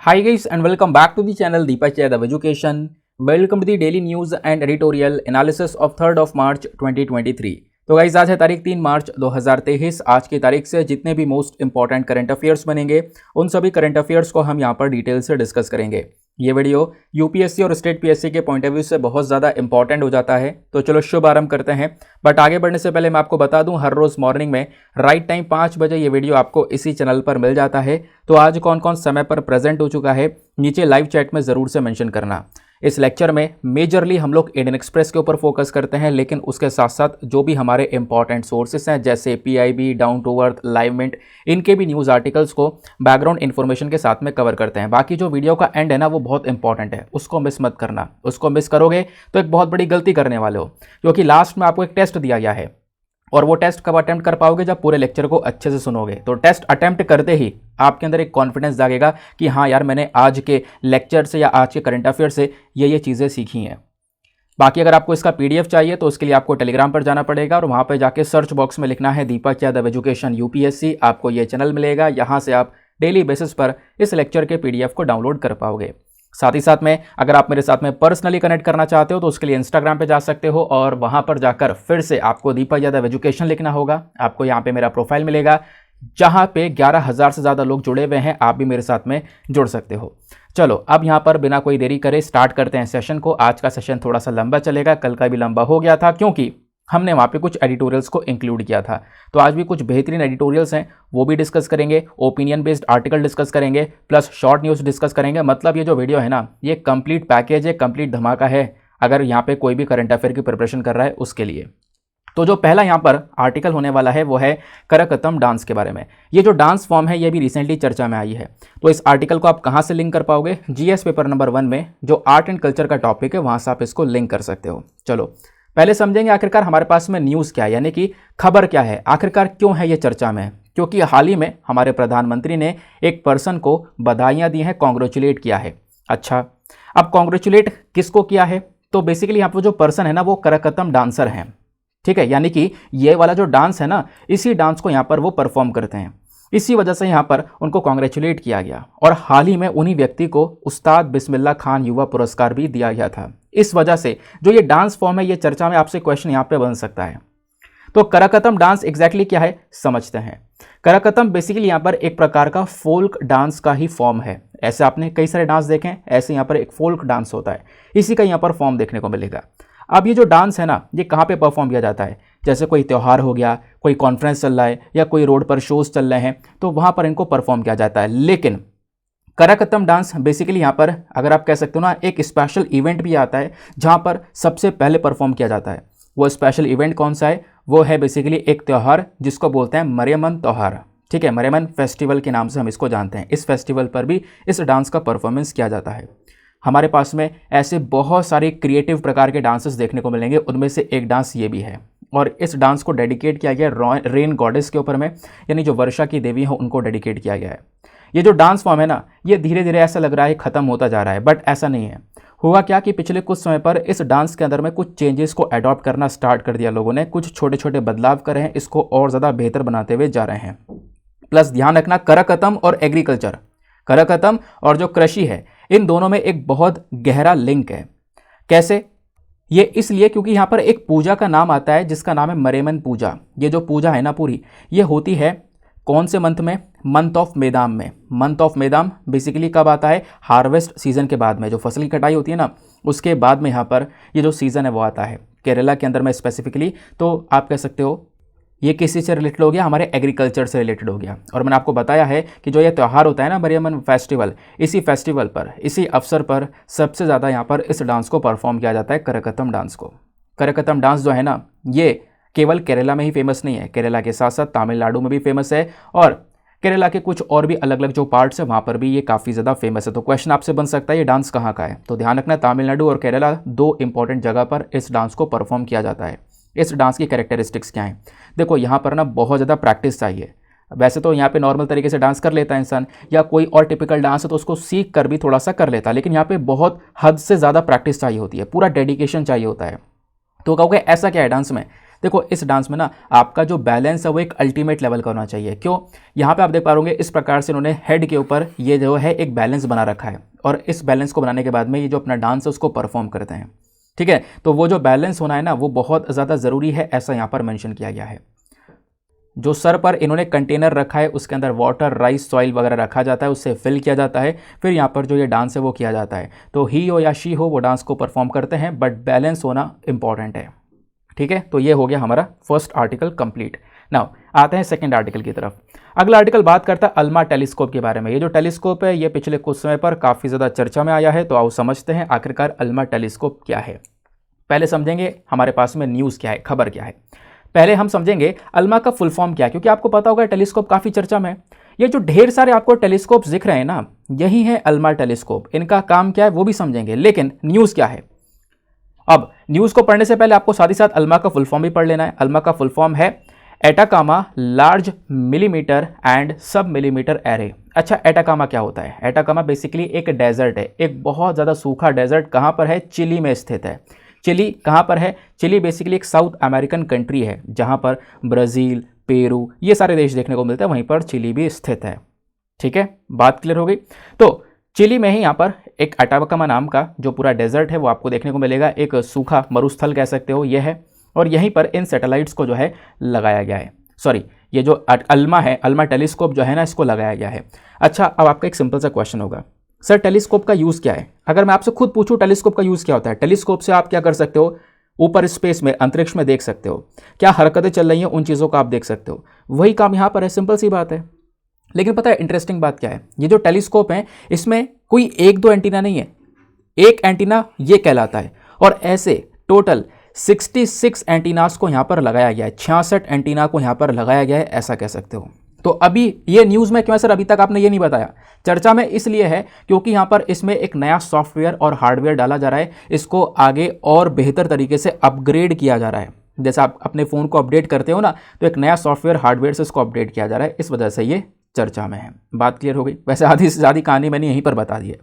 Hi guys and welcome back to the channel Deepak Yadav Education. Welcome to the daily news and editorial analysis of 3rd of March 2023. तो guys आज है तारीख 3 मार्च 2023। आज की तारीख से जितने भी मोस्ट इंपॉर्टेंट करंट अफेयर्स बनेंगे उन सभी करंट अफेयर्स को हम यहाँ पर डिटेल से डिस्कस करेंगे। ये वीडियो यूपीएससी और स्टेट पीएससी के पॉइंट ऑफ व्यू से बहुत ज़्यादा इंपॉर्टेंट हो जाता है। तो चलो शुभ आरंभ करते हैं। बट आगे बढ़ने से पहले मैं आपको बता दूं, हर रोज़ मॉर्निंग में राइट टाइम 5 बजे ये वीडियो आपको इसी चैनल पर मिल जाता है। तो आज कौन कौन समय पर प्रेजेंट हो चुका है नीचे लाइव चैट में ज़रूर से मेंशन करना। इस लेक्चर में मेजरली हम लोग इंडियन एक्सप्रेस के ऊपर फोकस करते हैं, लेकिन उसके साथ साथ जो भी हमारे इंपॉर्टेंट सोर्सेस हैं जैसे PIB, Down To Earth, Live Mint, इनके भी न्यूज़ आर्टिकल्स को बैकग्राउंड इन्फॉर्मेशन के साथ में कवर करते हैं। बाकी जो वीडियो का एंड है ना, वो बहुत इंपॉर्टेंट है, उसको मिस मत करना। उसको मिस करोगे तो एक बहुत बड़ी गलती करने वाले हो, क्योंकि लास्ट में आपको एक टेस्ट दिया गया है और वो टेस्ट कब अटेम्प्ट कर पाओगे, जब पूरे लेक्चर को अच्छे से सुनोगे। तो टेस्ट अटेम्प्ट करते ही आपके अंदर एक कॉन्फिडेंस जागेगा कि हाँ यार, मैंने आज के लेक्चर से या आज के करंट अफेयर से ये चीज़ें सीखी हैं। बाकी अगर आपको इसका पीडीएफ चाहिए तो उसके लिए आपको टेलीग्राम पर जाना पड़ेगा और वहाँ पर जाके सर्च बॉक्स में लिखना है दीपक यादव एजुकेशन यूपीएससी। आपको ये चैनल मिलेगा, यहाँ से आप डेली बेसिस पर इस लेक्चर के पीडीएफ को डाउनलोड कर पाओगे। साथ ही साथ में अगर आप मेरे साथ में पर्सनली कनेक्ट करना चाहते हो तो उसके लिए इंस्टाग्राम पे जा सकते हो और वहाँ पर जाकर फिर से आपको दीपक यादव एजुकेशन लिखना होगा। आपको यहाँ पे मेरा प्रोफाइल मिलेगा जहाँ पे 11,000 से ज़्यादा लोग जुड़े हुए हैं। आप भी मेरे साथ में जुड़ सकते हो। चलो अब यहाँ पर बिना कोई देरी करे स्टार्ट करते हैं सेशन को। आज का सेशन थोड़ा सा लंबा चलेगा, कल का भी लंबा हो गया था क्योंकि हमने वहाँ पे कुछ एडिटोरियल्स को इंक्लूड किया था। तो आज भी कुछ बेहतरीन एडिटोरियल्स हैं, वो भी डिस्कस करेंगे। ओपिनियन बेस्ड आर्टिकल डिस्कस करेंगे, प्लस शॉर्ट न्यूज़ डिस्कस करेंगे। मतलब ये जो वीडियो है ना, ये कंप्लीट पैकेज है, कंप्लीट धमाका है अगर यहाँ पे कोई भी करंट अफेयर की प्रिपरेशन कर रहा है उसके लिए। तो जो पहला यहाँ पर आर्टिकल होने वाला है वो है करकतम डांस के बारे में। ये जो डांस फॉर्म है ये भी रिसेंटली चर्चा में आई है। तो इस आर्टिकल को आप कहाँ से लिंक कर पाओगे? जीएस पेपर नंबर 1 में जो आर्ट एंड कल्चर का टॉपिक है वहाँ से आप इसको लिंक कर सकते हो। चलो पहले समझेंगे आखिरकार हमारे पास में न्यूज़ क्या है, यानी कि खबर क्या है, आखिरकार क्यों है ये चर्चा में। क्योंकि हाल ही में हमारे प्रधानमंत्री ने एक पर्सन को बधाइयाँ दी हैं, कॉन्ग्रेचुलेट किया है। अच्छा, अब कॉन्ग्रेचुलेट किसको किया है? तो बेसिकली यहाँ पर जो पर्सन है ना वो करकतम डांसर हैं, ठीक है। यानी कि ये वाला जो डांस है ना, इसी डांस को यहाँ पर वो परफॉर्म करते हैं। इसी वजह से यहाँ पर उनको कॉन्ग्रेचुलेट किया गया और हाल ही में उन्हीं व्यक्ति को उस्ताद बिस्मिल्लाह खान युवा पुरस्कार भी दिया गया था। इस वजह से जो ये डांस फॉर्म है, ये चर्चा में आपसे क्वेश्चन यहाँ पे बन सकता है। तो करकतम डांस एग्जैक्टली क्या है समझते हैं। करकतम बेसिकली यहाँ पर एक प्रकार का फोल्क डांस का ही फॉर्म है। ऐसे आपने कई सारे डांस देखे हैं, ऐसे यहाँ पर एक फोल्क डांस होता है, इसी का यहाँ पर फॉर्म देखने को मिलेगा। अब ये जो डांस है ना, ये कहाँ पे परफॉर्म किया जाता है? जैसे कोई त्यौहार हो गया, कोई कॉन्फ्रेंस चल रहा है या कोई रोड पर शोज़ चल रहे हैं, तो वहाँ पर इनको परफॉर्म किया जाता है। लेकिन करकतम डांस बेसिकली यहाँ पर अगर आप कह सकते हो ना, एक स्पेशल इवेंट भी आता है जहाँ पर सबसे पहले परफॉर्म किया जाता है। वो स्पेशल इवेंट कौन सा है? वो है बेसिकली एक त्यौहार जिसको बोलते हैं मरियमन त्यौहार, ठीक है। मरियमन फेस्टिवल के नाम से हम इसको जानते हैं। इस फेस्टिवल पर भी इस डांस का परफॉर्मेंस किया जाता है। हमारे पास में ऐसे बहुत सारे क्रिएटिव प्रकार के डांसेस देखने को मिलेंगे, उनमें से एक डांस ये भी है और इस डांस को डेडिकेट किया गया रेन गॉडेस के ऊपर में, यानी जो वर्षा की देवी हो उनको डेडिकेट किया गया है। ये जो डांस फॉर्म है ना, ये धीरे धीरे ऐसा लग रहा है ख़त्म होता जा रहा है, बट ऐसा नहीं है। हुआ क्या कि पिछले कुछ समय पर इस डांस के अंदर में कुछ चेंजेस को अडॉप्ट करना स्टार्ट कर दिया लोगों ने, कुछ छोटे छोटे बदलाव करे हैं, इसको और ज़्यादा बेहतर बनाते हुए जा रहे हैं। प्लस ध्यान रखना, करकतम और एग्रीकल्चर, करकतम और जो कृषि है, इन दोनों में एक बहुत गहरा लिंक है। कैसे? ये इसलिए क्योंकि यहाँ पर एक पूजा का नाम आता है जिसका नाम है मरेमन पूजा। ये जो पूजा है ना पूरी, ये होती है कौन से मंथ में? मंथ ऑफ मेदाम में। मंथ ऑफ मेदाम बेसिकली कब आता है? हार्वेस्ट सीजन के बाद में, जो फसल की कटाई होती है ना, उसके बाद में यहाँ पर ये जो सीज़न है वो आता है केरला के अंदर में स्पेसिफिकली। तो आप कह सकते हो ये किसी से रिलेटेड हो गया? हमारे एग्रीकल्चर से रिलेटेड हो गया। और मैंने आपको बताया है कि जो ये त्यौहार होता है ना मरियमन फेस्टिवल, इसी फेस्टिवल पर, इसी अवसर पर सबसे ज़्यादा यहाँ पर इस डांस को परफॉर्म किया जाता है, करकतम डांस को। करकतम डांस जो है ना, ये केवल केरला में ही फेमस नहीं है, केरला के साथ साथ तमिलनाडु में भी फेमस है और केरला के कुछ और भी अलग अलग जो पार्ट्स है वहाँ पर भी ये काफ़ी ज़्यादा फेमस है। तो क्वेश्चन आपसे बन सकता है ये डांस कहाँ का है? तो ध्यान रखना, तमिलनाडु और केरला दो इंपॉर्टेंट जगह पर इस डांस को परफॉर्म किया जाता है। इस डांस की कैरेक्टरिस्टिक्स क्या हैं? देखो, यहाँ पर ना बहुत ज़्यादा प्रैक्टिस चाहिए। वैसे तो यहाँ पे नॉर्मल तरीके से डांस कर लेता है इंसान, या कोई और टिपिकल डांस है तो उसको सीख कर भी थोड़ा सा कर लेता है, लेकिन यहाँ पे बहुत हद से ज़्यादा प्रैक्टिस चाहिए होती है, पूरा डेडिकेशन चाहिए होता है। तो कहोगे ऐसा क्या है डांस में? देखो इस डांस में ना आपका जो बैलेंस है वो एक अल्टीमेट लेवल का होना चाहिए। क्यों? यहाँ पे आप देख पा रहे होंगे इस प्रकार से इन्होंने हेड के ऊपर ये जो है एक बैलेंस बना रखा है, और इस बैलेंस को बनाने के बाद में ये जो अपना डांस है उसको परफॉर्म करते हैं। ठीक है, तो वो जो बैलेंस होना है ना वो बहुत ज़्यादा ज़रूरी है, ऐसा यहाँ पर मेंशन किया गया है। जो सर पर इन्होंने कंटेनर रखा है उसके अंदर वाटर, राइस, सॉइल वगैरह रखा जाता है, उससे फिल किया जाता है, फिर यहाँ पर जो ये डांस है वो किया जाता है। तो ही हो या शी हो वो डांस को परफॉर्म करते हैं, बट बैलेंस होना इंपॉर्टेंट है। ठीक है, तो ये हो गया हमारा फर्स्ट आर्टिकल कंप्लीट। नाउ आते हैं सेकंड आर्टिकल की तरफ। अगला आर्टिकल बात करता है अल्मा टेलीस्कोप के बारे में। ये जो टेलीस्कोप है ये पिछले कुछ समय पर काफ़ी ज़्यादा चर्चा में आया है, तो आओ समझते हैं आखिरकार अल्मा टेलीस्कोप क्या है। पहले समझेंगे हमारे पास में न्यूज़ क्या है, खबर क्या है। पहले हम समझेंगे अल्मा का फुल फॉर्म क्या है, क्योंकि आपको पता होगा टेलीस्कोप काफ़ी चर्चा में है। ये जो ढेर सारे आपको टेलीस्कोप दिख रहे हैं ना, यही है अल्मा टेलीस्कोप। इनका काम क्या है वो भी समझेंगे, लेकिन न्यूज़ क्या है। अब न्यूज़ को पढ़ने से पहले आपको साथ ही साथ अल्मा का फुल फॉर्म भी पढ़ लेना है। अल्मा का फुल फॉर्म है एटाकामा लार्ज मिलीमीटर एंड सब मिलीमीटर एरे। अच्छा, एटाकामा क्या होता है? एटाकामा बेसिकली एक डेजर्ट है, एक बहुत ज़्यादा सूखा डेजर्ट। कहाँ पर है? चिली में स्थित है। चिली कहाँ पर है? चिली बेसिकली एक साउथ अमेरिकन कंट्री है, जहाँ पर ब्राज़ील, पेरू ये सारे देश देखने को मिलते हैं, वहीं पर चिली भी स्थित है। ठीक है, बात क्लियर हो गई। तो चिली में ही यहाँ पर एक एटाकामा नाम का जो पूरा डेजर्ट है वो आपको देखने को मिलेगा, एक सूखा मरुस्थल कह सकते हो ये है, और यहीं पर इन सैटेलाइट्स को जो है लगाया गया है। सॉरी, ये जो अल्मा है, अल्मा टेलीस्कोप जो है ना, इसको लगाया गया है। अच्छा, अब आपका एक सिंपल सा क्वेश्चन होगा, सर टेलीस्कोप का यूज़ क्या है? अगर मैं आपसे खुद पूछूं टेलीस्कोप का यूज़ क्या होता है? टेलीस्कोप से आप क्या कर सकते हो? ऊपर स्पेस में, अंतरिक्ष में देख सकते हो, क्या हरकतें चल रही हैं उन चीज़ों को आप देख सकते हो। वही काम यहाँ पर है, सिंपल सी बात है। लेकिन पता है इंटरेस्टिंग बात क्या है? ये जो टेलीस्कोप है इसमें कोई एक दो एंटीना नहीं है, एक एंटीना ये कहलाता है, और ऐसे टोटल 66 एंटीनास को यहाँ पर लगाया गया है, 66 एंटीना को यहाँ पर लगाया गया है, ऐसा कह सकते हो। तो अभी ये न्यूज़ में क्यों है सर, अभी तक आपने ये नहीं बताया? चर्चा में इसलिए है क्योंकि यहाँ पर इसमें एक नया सॉफ्टवेयर और हार्डवेयर डाला जा रहा है, इसको आगे और बेहतर तरीके से अपग्रेड किया जा रहा है। जैसे आप अपने फ़ोन को अपडेट करते हो ना, तो एक नया सॉफ्टवेयर हार्डवेयर से इसको अपडेट किया जा रहा है, इस वजह से ये चर्चा में है। बात क्लियर हो गई? वैसे आधी से ज़्यादा कहानी मैंने यहीं पर बता दी है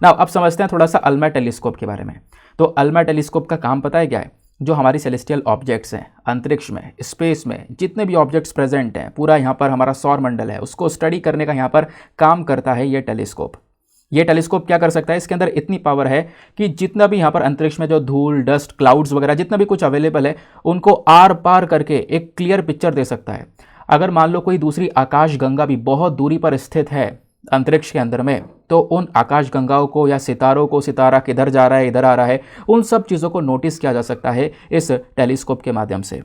ना। अब समझते हैं थोड़ा सा अल्मा टेलीस्कोप के बारे में। तो अल्मा टेलीस्कोप का काम पता है क्या है? जो हमारी सेलेस्टियल ऑब्जेक्ट्स हैं, अंतरिक्ष में, स्पेस में जितने भी ऑब्जेक्ट्स प्रेजेंट हैं, पूरा यहाँ पर हमारा सौर मंडल है, उसको स्टडी करने का यहाँ पर काम करता है ये टेलीस्कोप। ये टेलीस्कोप क्या कर सकता है? इसके अंदर इतनी पावर है कि जितना भी यहाँ पर अंतरिक्ष में जो धूल, डस्ट, क्लाउड्स वगैरह जितना भी कुछ अवेलेबल है, उनको आर पार करके एक क्लियर पिक्चर दे सकता है। अगर मान लो कोई दूसरी आकाश गंगा भी बहुत दूरी पर स्थित है अंतरिक्ष के अंदर में, तो उन आकाश गंगाओं को या सितारों को, सितारा किधर जा रहा है, इधर आ रहा है, उन सब चीज़ों को नोटिस किया जा सकता है इस टेलीस्कोप के माध्यम से।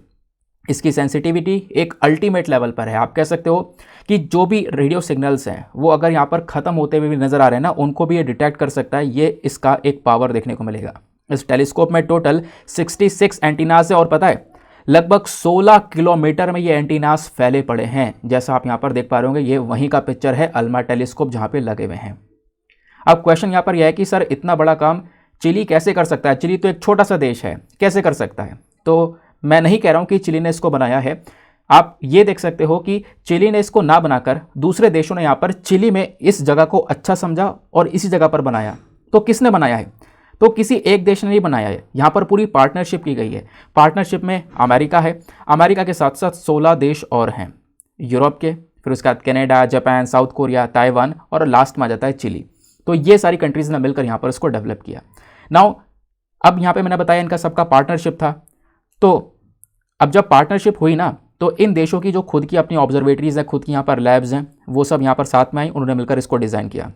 इसकी सेंसिटिविटी एक अल्टीमेट लेवल पर है। आप कह सकते हो कि जो भी रेडियो सिग्नल्स हैं वो अगर यहाँ पर ख़त्म होते हुए भी नज़र आ रहे हैं ना, उनको भी ये डिटेक्ट कर सकता है। ये इसका एक पावर देखने को मिलेगा। इस टेलीस्कोप में टोटल 66 एंटीनास है, और पता है लगभग 16 किलोमीटर में ये एंटीनास फैले पड़े हैं। जैसा आप यहाँ पर देख पा रहे होंगे, ये वहीं का पिक्चर है अल्मा टेलीस्कोप जहाँ पे लगे हुए हैं। अब क्वेश्चन यहाँ पर यह है कि सर इतना बड़ा काम चिली कैसे कर सकता है? चिली तो एक छोटा सा देश है, कैसे कर सकता है? तो मैं नहीं कह रहा हूँ कि चिली ने इसको बनाया है। आप ये देख सकते हो कि चिली ने इसको ना बनाकर दूसरे देशों ने यहाँ पर चिली में इस जगह को अच्छा समझा और इसी जगह पर बनाया। तो किसने बनाया है? तो किसी एक देश ने नहीं बनाया है, यहाँ पर पूरी पार्टनरशिप की गई है। पार्टनरशिप में अमेरिका है, अमेरिका के साथ साथ 16 देश और हैं यूरोप के, फिर उसके बाद Canada, Japan, south Korea, Taiwan, और लास्ट में आ जाता है चिली। तो ये सारी कंट्रीज़ ने मिलकर यहाँ पर इसको डेवलप किया। नाउ अब यहाँ पे मैंने बताया इनका सबका पार्टनरशिप था। तो अब जब पार्टनरशिप हुई ना, तो इन देशों की जो खुद की अपनी ऑब्जर्वेटरीज़ हैं, खुद की यहाँ पर लैब्स हैं, वो सब यहाँ पर साथ में आई, उन्होंने मिलकर इसको डिज़ाइन किया।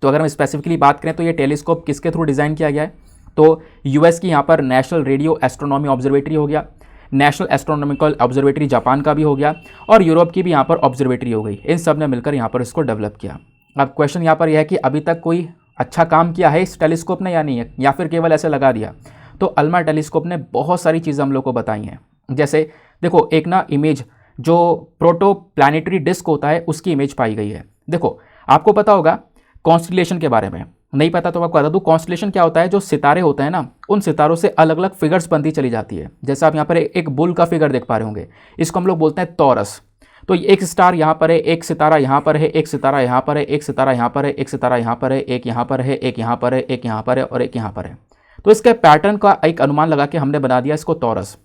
तो अगर हम स्पेसिफिकली बात करें तो ये टेलीस्कोप किसके थ्रू डिज़ाइन किया गया है? तो यूएस की यहाँ पर नेशनल रेडियो एस्ट्रोनॉमी ऑब्जर्वेटरी हो गया, नेशनल एस्ट्रोनॉमिकल ऑब्जर्वेटरी जापान का भी हो गया, और यूरोप की भी यहाँ पर ऑब्जर्वेटरी हो गई। इन सब ने मिलकर यहाँ पर इसको डेवलप किया। अब क्वेश्चन यहाँ पर यह है कि अभी तक कोई अच्छा काम किया है इस टेलीस्कोप ने या नहीं है, या फिर केवल ऐसे लगा दिया? तो अल्मा टेलीस्कोप ने बहुत सारी चीज़ें हम लोग को बताई हैं। जैसे देखो, एक ना इमेज जो प्रोटो प्लानिटरी डिस्क होता है उसकी इमेज पाई गई है। देखो आपको पता होगा कॉन्स्टलेशन के बारे में, नहीं पता तो आपको बता दूं, कॉन्स्टलेशन क्या होता है? जो सितारे होते हैं ना, उन सितारों से अलग अलग फिगर्स बनती चली जाती है। जैसे आप यहाँ पर एक बुल का फिगर देख पा रहे होंगे, इसको हम लोग बोलते हैं टॉरस। तो एक स्टार यहाँ पर है, एक सितारा यहाँ पर है, एक सितारा यहाँ पर है, एक सितारा यहाँ पर है, एक सितारा यहाँ पर है, एक यहाँ पर है, एक यहाँ पर है, एक यहाँ पर है, और एक यहाँ पर है। तो इसके पैटर्न का एक अनुमान लगा के हमने बना दिया इसको टॉरस।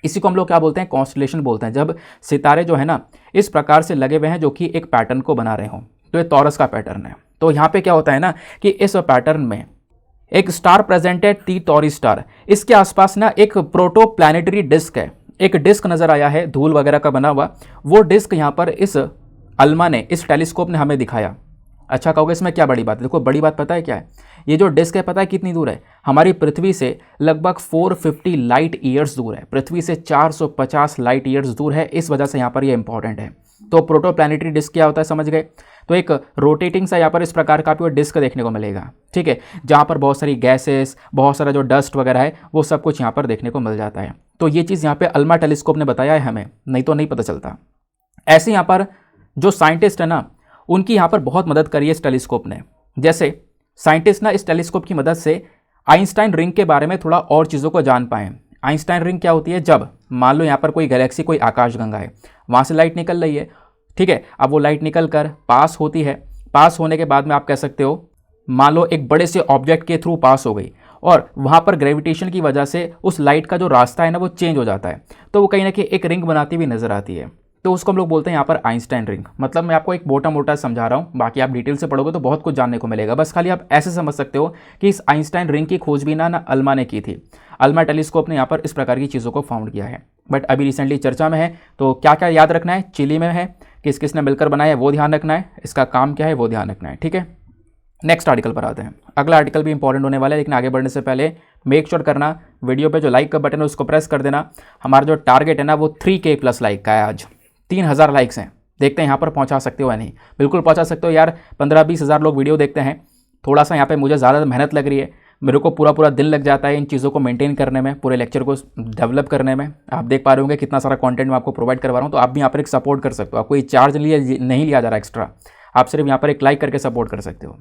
इसी को हम लोग क्या बोलते हैं, कॉन्स्टलेशन बोलते हैं। जब सितारे जो है ना इस प्रकार से लगे हुए हैं जो कि एक पैटर्न को बना रहे हों, तो ये टॉरस का पैटर्न है। तो यहाँ पे क्या होता है ना कि इस पैटर्न में एक स्टार प्रेजेंट है, टी टॉरी स्टार। इसके आसपास ना एक प्रोटो प्लैनेटरी डिस्क है, एक डिस्क नजर आया है धूल वगैरह का बना हुआ। वो डिस्क यहाँ पर इस अल्मा ने, इस टेलीस्कोप ने हमें दिखाया। अच्छा कहोगे इसमें क्या बड़ी बात है? देखो बड़ी बात पता है क्या है, ये जो डिस्क है पता है कितनी दूर है? हमारी पृथ्वी से लगभग 450 लाइट ईयर्स दूर है, पृथ्वी से 450 लाइट ईयर्स दूर है। इस वजह से यहाँ पर ये इंपॉर्टेंट है। तो प्रोटोप्लैनेटरी डिस्क क्या होता है समझ गए? तो एक रोटेटिंग सा यहाँ पर इस प्रकार का आपको डिस्क देखने को मिलेगा, ठीक है, जहाँ पर बहुत सारी गैसेस, बहुत सारा जो डस्ट वगैरह है वो सब कुछ यहाँ पर देखने को मिल जाता है। तो ये चीज़ यहाँ पे अल्मा टेलीस्कोप ने बताया है हमें, नहीं तो नहीं पता चलता। ऐसे यहाँ पर जो साइंटिस्ट है ना उनकी यहाँ पर बहुत मदद करी है इस टेलीस्कोप ने। जैसे साइंटिस्ट ना इस टेलीस्कोप की मदद से आइंस्टाइन रिंग के बारे में थोड़ा और चीज़ों को जान पाएँ। आइंस्टाइन रिंग क्या होती है? जब मान लो यहाँ पर कोई गैलेक्सी, कोई आकाशगंगा है, वहाँ से लाइट निकल रही है, ठीक है, अब वो लाइट निकल कर पास होती है, पास होने के बाद में आप कह सकते हो मान लो एक बड़े से ऑब्जेक्ट के थ्रू पास हो गई और वहाँ पर ग्रेविटेशन की वजह से उस लाइट का जो रास्ता है ना वो चेंज हो जाता है, तो वो कहीं ना कहीं एक रिंग बनाती हुई नजर आती है। तो उसको हम लोग बोलते हैं यहाँ पर आइंस्टाइन रिंग। मतलब मैं आपको एक मोटा मोटा समझा रहा हूँ, बाकी आप डिटेल से पढ़ोगे तो बहुत कुछ जानने को मिलेगा। बस खाली आप ऐसे समझ सकते हो कि इस आइंस्टाइन रिंग की खोजबीन ना अल्मा ने की थी। अल्मा टेलीस्कोप ने यहाँ पर इस प्रकार की चीज़ों को फाउंड किया है। बट अभी रिसेंटली चर्चा में है, तो क्या क्या याद रखना है? चिली में है, किस किसने मिलकर बनाया है वो ध्यान रखना है, इसका काम क्या है वो ध्यान रखना है, ठीक है। नेक्स्ट आर्टिकल पर आते हैं। अगला आर्टिकल भी इंपॉर्टेंट होने वाला है, लेकिन आगे बढ़ने से पहले मेक श्योर करना वीडियो पे जो लाइक का बटन है उसको प्रेस कर देना। हमारा जो टारगेट है ना वो 3K प्लस लाइक का है। आज 3000 लाइक्स हैं, देखते हैं यहाँ पर पहुँचा सकते हो या नहीं। बिल्कुल पहुँचा सकते हो यार, 15-20 हज़ार लोग वीडियो देखते हैं। थोड़ा सा यहाँ पे मुझे ज़्यादा मेहनत लग रही है, मेरे को पूरा दिन लग जाता है इन चीज़ों को मेंटेन करने में, पूरे लेक्चर को डेवलप करने में। आप देख पा रहे होंगे कितना सारा कंटेंट मैं आपको प्रोवाइड करवा रहा हूँ। तो आप भी यहाँ पर एक सपोर्ट कर सकते हो, आपको ये चार्ज नहीं लिया जा रहा एक्स्ट्रा, आप सिर्फ यहाँ पर एक लाइक करके सपोर्ट कर सकते हो,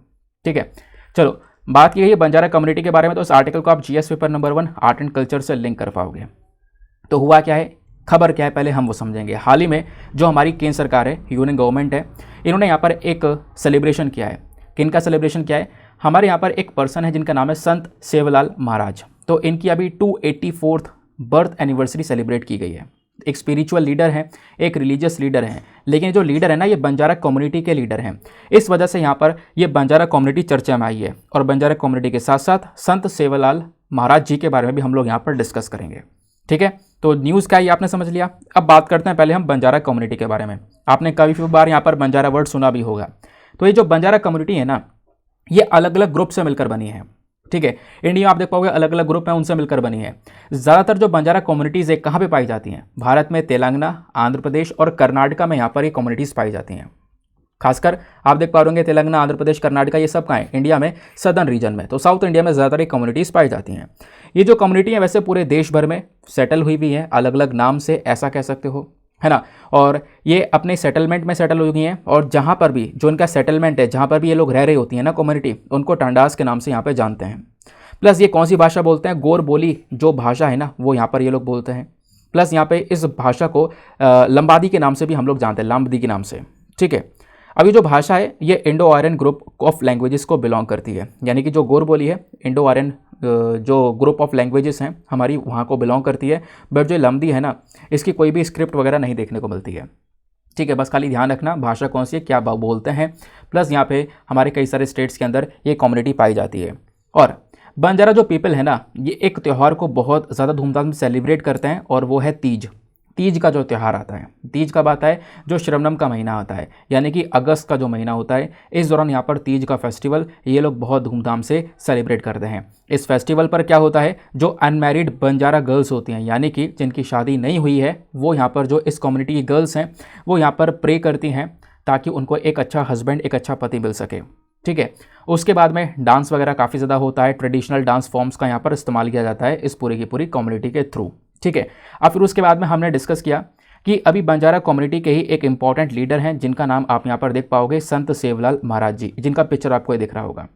ठीक है। चलो बात की गई है बंजारा कम्युनिटी के बारे में, तो इस आर्टिकल को आप GS paper number 1 art and culture से लिंक कर पाओगे। तो हुआ क्या है, खबर क्या है, पहले हम वो समझेंगे। हाल ही में जो हमारी केंद्र सरकार है, यूनियन गवर्नमेंट है, इन्होंने यहाँ पर एक सेलिब्रेशन किया है। किन का सेलिब्रेशन किया है? हमारे यहाँ पर एक पर्सन है जिनका नाम है संत सेवलाल महाराज। तो इनकी अभी 284th बर्थ एनिवर्सरी सेलिब्रेट की गई है। एक स्पिरिचुअल लीडर हैं, एक रिलीजियस लीडर हैं, लेकिन जो लीडर है ना ये बंजारा कम्युनिटी के लीडर हैं। इस वजह से यहाँ पर ये बंजारा कम्युनिटी चर्चा में आई है। और बंजारा कम्युनिटी के साथ साथ संत सेवलाल महाराज जी के बारे में भी हम लोग यहाँ पर डिस्कस करेंगे, ठीक है। तो न्यूज़ क्या है आपने समझ लिया। अब बात करते हैं पहले हम बंजारा कम्युनिटी के बारे में। आपने काफ़ी बार यहाँ पर बंजारा वर्ड सुना भी होगा। तो ये जो बंजारा कम्युनिटी है ना ये अलग अलग ग्रुप से मिलकर बनी है, ठीक है। इंडिया में आप देख पाओगे अलग अलग ग्रुप हैं, उनसे मिलकर बनी है। ज़्यादातर जो बंजारा कम्युनिटीज़ है कहाँ पे पाई जाती हैं? भारत में तेलंगाना, आंध्र प्रदेश और कर्नाटका में यहाँ पर ये कम्युनिटीज़ पाई जाती हैं। खासकर आप देख पा रहे होंगे तेलंगाना, आंध्र प्रदेश, कर्नाटका ये सब कहाँ है? इंडिया में सदर्न रीजन में। तो साउथ इंडिया में ज़्यादातर ये कम्युनिटीज़ पाई जाती हैं। ये जो कम्युनिटी है वैसे पूरे देश भर में सेटल हुई भी है, अलग अलग नाम से, ऐसा कह सकते हो, है ना। और ये अपने सेटलमेंट में सेटल हो गई हैं। और जहाँ पर भी जो इनका सेटलमेंट है, जहाँ पर भी ये लोग रह रही होती हैं ना कम्युनिटी, उनको टंडास के नाम से यहाँ पे जानते हैं। प्लस ये कौन सी भाषा बोलते हैं? गोर बोली जो भाषा है ना वो यहाँ पर ये लोग बोलते हैं। प्लस यहाँ पे इस भाषा को लंबादी के नाम से भी हम लोग जानते हैं, लामबदी के नाम से, ठीक है। अभी जो भाषा है ये Indo Aryan group of languages को बिलोंग करती है, यानी कि जो गोर बोली है इंडो आर्यन जो ग्रुप ऑफ लैंग्वेजेस हैं हमारी वहाँ को बिलोंग करती है। बट जो लंबदी है ना इसकी कोई भी स्क्रिप्ट वगैरह नहीं देखने को मिलती है, ठीक है। बस खाली ध्यान रखना भाषा कौन सी है, क्या बोलते हैं। प्लस यहाँ पे हमारे कई सारे स्टेट्स के अंदर ये कम्युनिटी पाई जाती है। और बंजारा जो पीपल है ना ये एक त्यौहार को बहुत ज़्यादा धूमधाम से सेलिब्रेट करते हैं, और वो है तीज। तीज का जो त्यौहार आता है, तीज कब आता है? जो श्रवणम का महीना आता है, यानी कि अगस्त का जो महीना होता है, इस दौरान यहाँ पर तीज का फेस्टिवल ये लोग बहुत धूमधाम से सेलिब्रेट करते हैं। इस फेस्टिवल पर क्या होता है, जो अनमैरिड बंजारा गर्ल्स होती हैं, यानी कि जिनकी शादी नहीं हुई है, वो यहाँ पर जो इस कम्युनिटी की गर्ल्स हैं वो यहाँ पर प्रे करती हैं ताकि उनको एक अच्छा हस्बैंड, एक अच्छा पति मिल सके, ठीक है। उसके बाद में डांस वगैरह काफ़ी ज़्यादा होता है, ट्रेडिशनल डांस फॉर्म्स का यहाँ पर इस्तेमाल किया जाता है इस पूरी की पूरी कम्युनिटी के थ्रू, ठीक है। अब फिर उसके बाद में हमने डिस्कस किया कि अभी बंजारा कम्युनिटी के ही एक इंपॉर्टेंट लीडर हैं जिनका नाम आप यहाँ पर देख पाओगे, संत सेवलाल महाराज जी, जिनका पिक्चर आपको ये दिख रहा होगा।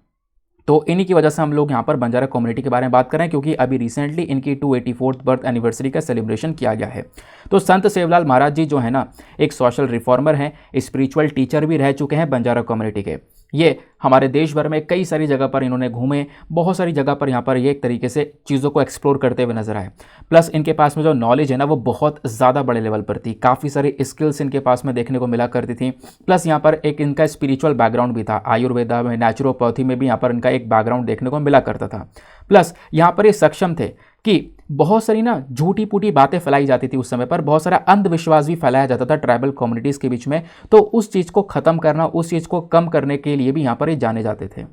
तो इन्हीं की वजह से हम लोग यहाँ पर बंजारा कम्युनिटी के बारे में बात करें, क्योंकि अभी रिसेंटली इनकी 284th बर्थ एनिवर्सरी का सेलिब्रेशन किया गया है। तो संत सेवलाल महाराज जी जो है ना एक सोशल रिफॉर्मर हैं, स्पिरिचुअल टीचर भी रह चुके हैं बंजारा कम्युनिटी के। ये हमारे देश भर में कई सारी जगह पर इन्होंने घूमे, बहुत सारी जगह पर यहाँ पर ये एक तरीके से चीज़ों को एक्सप्लोर करते हुए नजर आए। प्लस इनके पास में जो नॉलेज है ना वो बहुत ज़्यादा बड़े लेवल पर थी, काफ़ी सारी स्किल्स इनके पास में देखने को मिला करती थी। प्लस यहाँ पर एक इनका स्पिरिचुअल बैकग्राउंड भी था, आयुर्वेदा में, नेचुरोपैथी में भी यहाँ पर इनका एक बैकग्राउंड देखने को मिला करता था। प्लस यहाँ पर ये सक्षम थे कि बहुत सारी ना झूठी पूठी बातें फैलाई जाती थी उस समय पर, बहुत सारा अंधविश्वास भी फैलाया जाता था ट्राइबल कम्युनिटीज़ के बीच में, तो उस चीज़ को ख़त्म करना, उस चीज़ को कम करने के लिए भी यहाँ पर ये जाने जाते थे।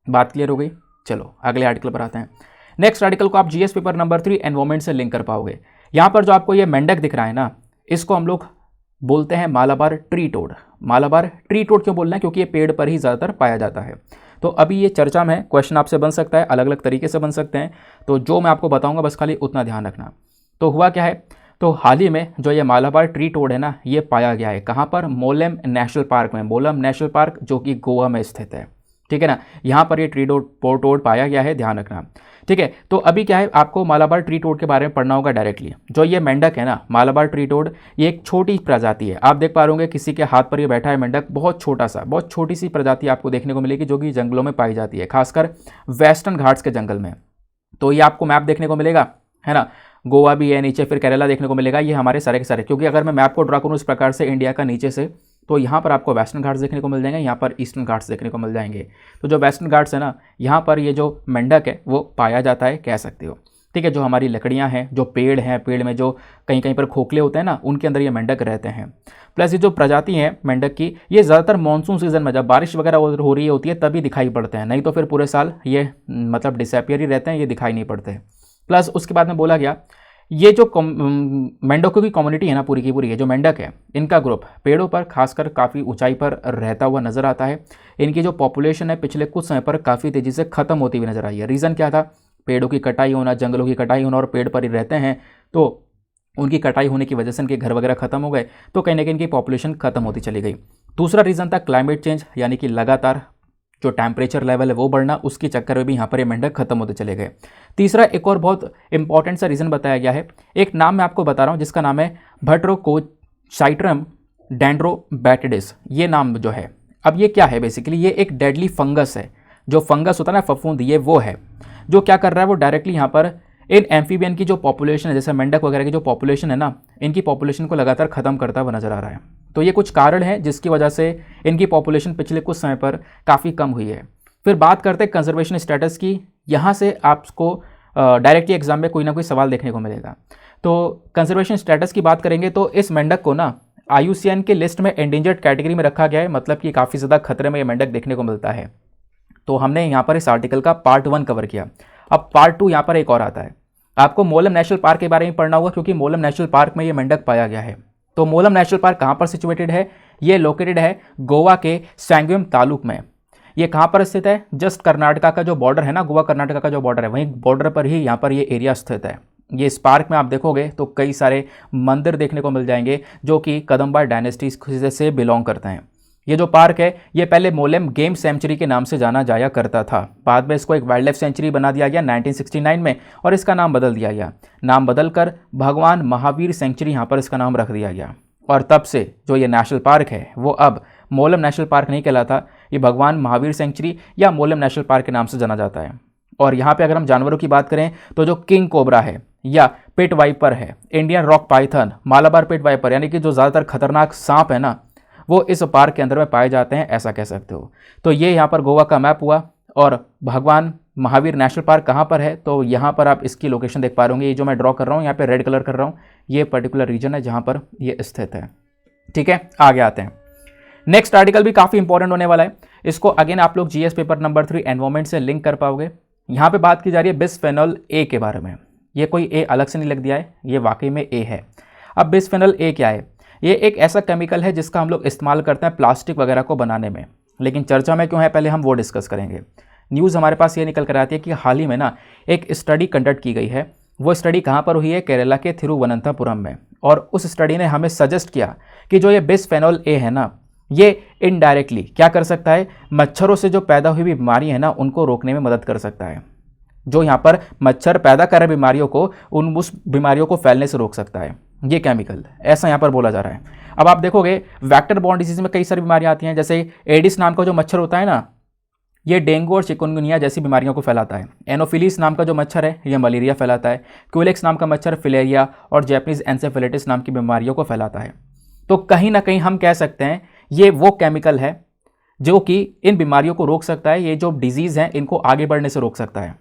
बात क्लियर हो गई? चलो अगले आर्टिकल पर आते हैं। नेक्स्ट आर्टिकल को आप जीएस पेपर नंबर 3 एनवायरमेंट से लिंक कर पाओगे। यहाँ पर जो आपको ये मेंढक दिख रहा है ना, इसको हम लोग बोलते हैं Malabar tree toad. Malabar tree toad क्यों बोलना है? क्योंकि ये पेड़ पर ही ज़्यादातर पाया जाता है। तो अभी ये चर्चा में क्वेश्चन आपसे बन सकता है, अलग अलग तरीके से बन सकते हैं, तो जो मैं आपको बताऊंगा बस खाली उतना ध्यान रखना। तो हुआ क्या है, तो हाल ही में जो ये मालाबार ट्री टोड है ना, ये पाया गया है कहाँ पर? मोलेम नेशनल पार्क में। मोलेम नेशनल पार्क जो कि गोवा में स्थित है, ठीक है ना, यहाँ पर ये ट्री टोड पाया गया है, ध्यान रखना, ठीक है। तो अभी क्या है, आपको मालाबार ट्री टोड के बारे में पढ़ना होगा डायरेक्टली। जो ये मेंढक है ना, मालाबार ट्री टोड, ये एक छोटी प्रजाति है। आप देख पा रहे होंगे किसी के हाथ पर ये बैठा है मेंढक, बहुत छोटा सा, बहुत छोटी सी प्रजाति आपको देखने को मिलेगी जो कि जंगलों में पाई जाती है, खासकर वेस्टर्न घाट्स के जंगल में। तो ये आपको मैप देखने को मिलेगा, है ना, गोवा भी है नीचे, फिर केरला देखने को मिलेगा, ये हमारे सारे के सारे, क्योंकि अगर मैं मैप को ड्रा करूँ इस प्रकार से इंडिया का नीचे से, तो यहाँ पर आपको वेस्टर्न घाट्स देखने को मिल जाएंगे, यहाँ पर ईस्टर्न घाट्स देखने को मिल जाएंगे। तो जो वेस्टर्न घाट्स है ना, यहाँ पर ये जो मेंढक है वो पाया जाता है, कह सकते हो, ठीक है। जो हमारी लकड़ियाँ हैं, जो पेड़ हैं, पेड़ में जो कहीं कहीं पर खोखले होते हैं ना, उनके अंदर ये मेंढक रहते हैं। प्लस ये जो प्रजाति है मेंढक की, ये ज़्यादातर मानसून सीजन में, जब बारिश वगैरह हो रही होती है तभी दिखाई पड़ते हैं, नहीं तो फिर पूरे साल ये मतलब डिसअपियर ही रहते हैं, ये दिखाई नहीं पड़ते। प्लस उसके बाद में बोला गया, ये जो मेंढकों की कम्युनिटी है ना, पूरी की पूरी है, जो मेंढक है, इनका ग्रुप पेड़ों पर खासकर काफ़ी ऊंचाई पर रहता हुआ नजर आता है। इनकी जो पॉपुलेशन है पिछले कुछ समय पर काफ़ी तेज़ी से ख़त्म होती हुई नजर आई है। रीज़न क्या था? पेड़ों की कटाई होना, जंगलों की कटाई होना, और पेड़ पर ही रहते हैं, तो उनकी कटाई होने की वजह से इनके घर वगैरह खत्म हो गए, तो कहीं ना कहीं इनकी पॉपुलेशन खत्म होती चली गई। दूसरा रीज़न था क्लाइमेट चेंज, यानी कि लगातार जो टेम्परेचर लेवल है वो बढ़ना, उसके चक्कर में भी यहाँ पर ये मेंढक खत्म होते चले गए। तीसरा एक और बहुत इंपॉर्टेंट सा रीज़न बताया गया है, एक नाम मैं आपको बता रहा हूँ जिसका नाम है भट्रोकोसाइट्रम डेंड्रोबैटिडिस। ये नाम जो है, अब ये क्या है बेसिकली, ये एक डेडली फंगस है। जो फंगस होता है ना, फफूंद, ये वो है जो क्या कर रहा है, वो डायरेक्टली यहाँ पर इन एम्फीबियन की जो पॉपुलेशन है, जैसे मेंढक वगैरह की जो पॉपुलेशन है ना, इनकी पॉपुलेशन को लगातार ख़त्म करता हुआ नजर आ रहा है। तो ये कुछ कारण है जिसकी वजह से इनकी पॉपुलेशन पिछले कुछ समय पर काफ़ी कम हुई है। फिर बात करते हैं कंजर्वेशन स्टेटस की। यहाँ से आपको डायरेक्टली एग्जाम में कोई ना कोई सवाल देखने को मिलेगा। तो कंजर्वेशन स्टेटस की बात करेंगे तो इस मेंढक को ना IUCN के लिस्ट में एंडेंजर्ड कैटेगरी में रखा गया है, मतलब कि काफ़ी ज़्यादा खतरे में ये मेंढक देखने को मिलता है। तो हमने यहाँ पर इस आर्टिकल का पार्ट 1 कवर किया। अब पार्ट 2 यहाँ पर एक और आता है, आपको मोलम नेशनल पार्क के बारे में पढ़ना होगा, क्योंकि मोलम नेशनल पार्क में ये मेंढक पाया गया है। तो मोलम नेशनल पार्क कहाँ पर सिचुएटेड है? ये लोकेटेड है गोवा के सैंग्विम तालुक में। ये कहाँ पर स्थित है? जस्ट कर्नाटका का जो बॉर्डर है ना, गोवा कर्नाटका का जो बॉर्डर है, वहीं बॉर्डर पर ही यहाँ पर ये एरिया स्थित है। ये इस पार्क में आप देखोगे तो कई सारे मंदिर देखने को मिल जाएंगे जो कि कदम्बा डायनेस्टी से बिलोंग करते हैं। ये जो पार्क है ये पहले मोलेम गेम सेंचुरी के नाम से जाना जाया करता था, बाद में इसको एक वाइल्ड लाइफ सेंचुरी बना दिया गया 1969 में, और इसका नाम बदल दिया गया। नाम बदलकर भगवान महावीर सेंचुरी यहाँ पर इसका नाम रख दिया गया, और तब से जो ये नेशनल पार्क है वो अब मोलम नेशनल पार्क नहीं कहलाता, ये भगवान महावीर सेंचुरी या मोलम नेशनल पार्क के नाम से जाना जाता है। और यहाँ पे अगर हम जानवरों की बात करें तो जो किंग कोबरा है या पिट वाइपर है, Indian rock python, Malabar pit viper, यानी कि जो ज़्यादातर खतरनाक सांप है ना, वो इस पार्क के अंदर में पाए जाते हैं, ऐसा कह सकते हो। तो ये यहाँ पर गोवा का मैप हुआ, और भगवान महावीर नेशनल पार्क कहाँ पर है, तो यहाँ पर आप इसकी लोकेशन देख पा रहे होंगे। ये जो मैं ड्रॉ कर रहा हूँ यहाँ पे रेड कलर कर रहा हूँ, ये पर्टिकुलर रीजन है जहाँ पर ये स्थित है। ठीक है, आगे आते हैं। नेक्स्ट आर्टिकल भी काफ़ी इंपॉर्टेंट होने वाला है, इसको अगेन आप लोग GS पेपर नंबर 3 एनवायरमेंट से लिंक कर पाओगे। यहाँ पे बात की जा रही है बिस्फेनॉल ए के बारे में। ये कोई ए अलग से नहीं लिख दिया है, ये वाकई में ए है। अब बिस्फेनॉल ए क्या है? ये एक ऐसा केमिकल है जिसका हम लोग इस्तेमाल करते हैं प्लास्टिक वगैरह को बनाने में, लेकिन चर्चा में क्यों है पहले हम वो डिस्कस करेंगे। न्यूज़ हमारे पास ये निकल कर आती है कि हाल ही में ना एक स्टडी कंडक्ट की गई है। वो स्टडी कहाँ पर हुई है? केरला के थिरुवनंतपुरम में। और उस स्टडी ने हमें सजेस्ट किया कि जो ये बिस्फेनॉल ए है ना, ये इनडायरेक्टली क्या कर सकता है? मच्छरों से जो पैदा हुई बीमारी है ना, उनको रोकने में मदद कर सकता है। जो यहाँ पर मच्छर पैदा कर रहे बीमारियों को, उस बीमारियों को फैलने से रोक सकता है। ये केमिकल, ऐसा यहाँ पर बोला जा रहा है। अब आप देखोगे वेक्टर बॉर्न डिजीज में कई सारी बीमारियाँ आती हैं, जैसे एडिस नाम का जो मच्छर होता है ना, ये डेंगू और चिकनगुनिया जैसी बीमारियों को फैलाता है। एनोफिलीस नाम का जो मच्छर है ये मलेरिया फैलाता है। क्यूलेक्स नाम का मच्छर फिलेरिया और जैपनीज एन्सेफेलिटिस नाम की बीमारियों को फैलाता है। तो कहीं ना कहीं हम कह सकते हैं ये वो केमिकल है जो कि इन बीमारियों को रोक सकता है, ये जो डिजीज़ हैं इनको आगे बढ़ने से रोक सकता है,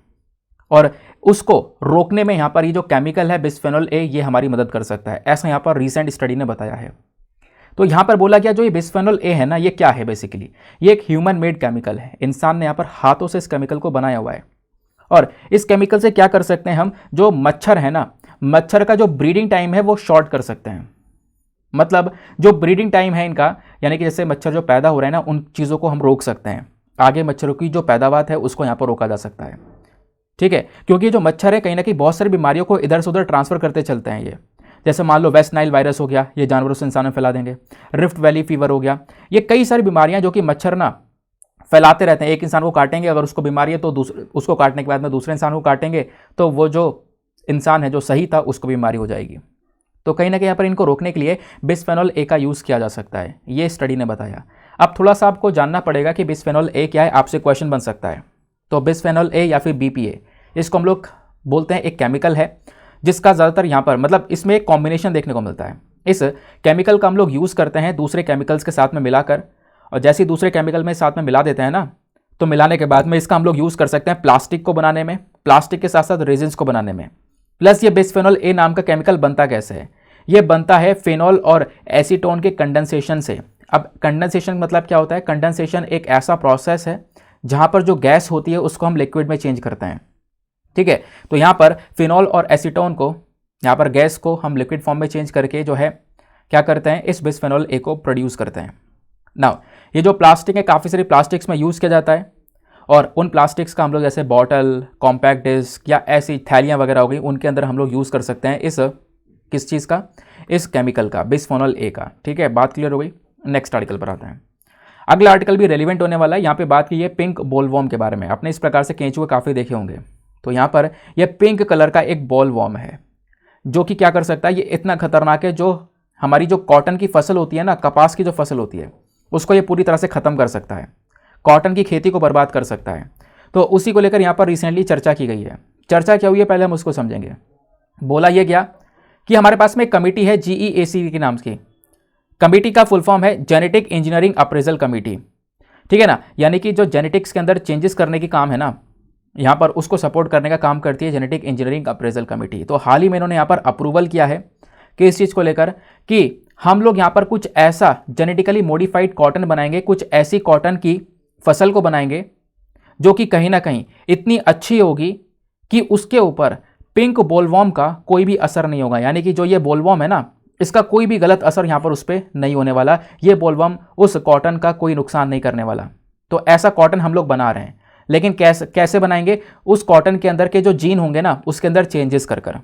और उसको रोकने में यहाँ पर ये जो केमिकल है बिस्फेनॉल ए ये हमारी मदद कर सकता है, ऐसा यहाँ पर रिसेंट स्टडी ने बताया है। तो यहाँ पर बोला गया जो ये बिस्फेनॉल ए है ना, ये क्या है बेसिकली, ये एक ह्यूमन मेड केमिकल है। इंसान ने यहाँ पर हाथों से इस केमिकल को बनाया हुआ है। और इस केमिकल से क्या कर सकते हैं हम, जो मच्छर है ना, मच्छर का जो ब्रीडिंग टाइम है वो शॉर्ट कर सकते हैं। मतलब जो ब्रीडिंग टाइम है इनका, यानी कि जैसे मच्छर जो पैदा हो रहे हैं ना, उन चीज़ों को हम रोक सकते हैं। आगे मच्छरों की जो पैदावार है उसको यहाँ पर रोका जा सकता है। ठीक है, क्योंकि जो मच्छर है कहीं ना कहीं बहुत सारी बीमारियों को इधर से उधर ट्रांसफर करते चलते हैं। ये जैसे मान लो वेस्ट नाइल वायरस हो गया, ये जानवरों से इंसान में फैला देंगे। रिफ्ट वैली फीवर हो गया, ये कई सारी बीमारियां जो कि मच्छर ना फैलाते रहते हैं। एक इंसान को काटेंगे, अगर उसको बीमारी है तो उसको काटने के बाद में दूसरे इंसान को काटेंगे तो वो जो इंसान है जो सही था उसको बीमारी हो जाएगी। तो कहीं ना कहीं यहाँ पर इनको रोकने के लिए बिस्फेनॉल ए का यूज़ किया जा सकता है, ये स्टडी ने बताया। अब थोड़ा सा आपको जानना पड़ेगा कि बिस्फेनॉल ए क्या है, आपसे क्वेश्चन बन सकता है। तो बिस्फेनॉल ए या फिर बीपीए, इसको हम लोग बोलते हैं एक केमिकल है जिसका ज़्यादातर यहाँ पर मतलब इसमें एक कॉम्बिनेशन देखने को मिलता है। इस केमिकल का हम लोग यूज़ करते हैं दूसरे केमिकल्स के साथ में मिलाकर, और जैसे ही दूसरे केमिकल में साथ में मिला देते हैं ना, तो मिलाने के बाद में इसका हम लोग यूज़ कर सकते हैं प्लास्टिक को बनाने में, प्लास्टिक के साथ साथ रेजिन्स को बनाने में। प्लस ये बिस्फेनॉल ए नाम का केमिकल बनता कैसे है, ये बनता है फिनॉल और एसीटोन के कंडेंसेशन से। अब कंडेंसेशन मतलब क्या होता है, कंडेंसेशन एक ऐसा प्रोसेस है जहाँ पर जो गैस होती है उसको हम लिक्विड में चेंज करते हैं। ठीक है, तो यहाँ पर फिनॉल और एसीटोन को, यहाँ पर गैस को हम लिक्विड फॉर्म में चेंज करके जो है क्या करते हैं, इस बिस्फेनॉल ए को प्रोड्यूस करते हैं। नाउ ये जो प्लास्टिक है काफ़ी सारी प्लास्टिक्स में यूज़ किया जाता है, और उन प्लास्टिक्स का हम लोग जैसे बॉटल, कॉम्पैक्ट डिस्क या ऐसी थैलियाँ वगैरह हो गई, उनके अंदर हम लोग यूज़ कर सकते हैं इस किस चीज़ का, इस केमिकल का, बिस्फेनॉल ए का। ठीक है, बात क्लियर हो गई। नेक्स्ट आर्टिकल पर आते हैं। अगला आर्टिकल भी रेलिवेंट होने वाला है। यहाँ पे बात की है पिंक बोलवॉर्म के बारे में। आपने इस प्रकार से केंचुए काफ़ी देखे होंगे। तो यहाँ पर यह पिंक कलर का एक बॉलवॉर्म है जो कि क्या कर सकता है, ये इतना खतरनाक है, जो हमारी जो कॉटन की फसल होती है ना, कपास की जो फसल होती है, उसको ये पूरी तरह से ख़त्म कर सकता है, कॉटन की खेती को बर्बाद कर सकता है। तो उसी को लेकर यहाँ पर रिसेंटली चर्चा की गई है। चर्चा क्या हुई है पहले हम उसको समझेंगे। बोला यह गया कि हमारे पास में एक कमेटी है GEAC के नाम की। कमेटी का फुल फॉर्म है जेनेटिक इंजीनियरिंग अप्रेजल कमेटी। ठीक है ना, यानी कि जो जेनेटिक्स के अंदर चेंजेस करने की काम है ना, यहाँ पर उसको सपोर्ट करने का काम करती है जेनेटिक इंजीनियरिंग अप्रेजल कमेटी। तो हाल ही में इन्होंने यहाँ पर अप्रूवल किया है कि इस चीज़ को लेकर कि हम लोग यहाँ पर कुछ ऐसा जेनेटिकली मॉडिफाइड कॉटन बनाएंगे, कुछ ऐसी कॉटन की फसल को बनाएंगे जो कि कहीं ना कहीं इतनी अच्छी होगी कि उसके ऊपर पिंक बोलवॉर्म का कोई भी असर नहीं होगा। यानी कि जो ये बोलवॉर्म है ना, इसका कोई भी गलत असर यहाँ पर उस पर नहीं होने वाला। ये बोलवॉर्म उस कॉटन का कोई नुकसान नहीं करने वाला। तो ऐसा कॉटन हम लोग बना रहे हैं, लेकिन कैसे बनाएंगे, उस कॉटन के अंदर के जो जीन होंगे ना, उसके अंदर चेंजेस कर कर,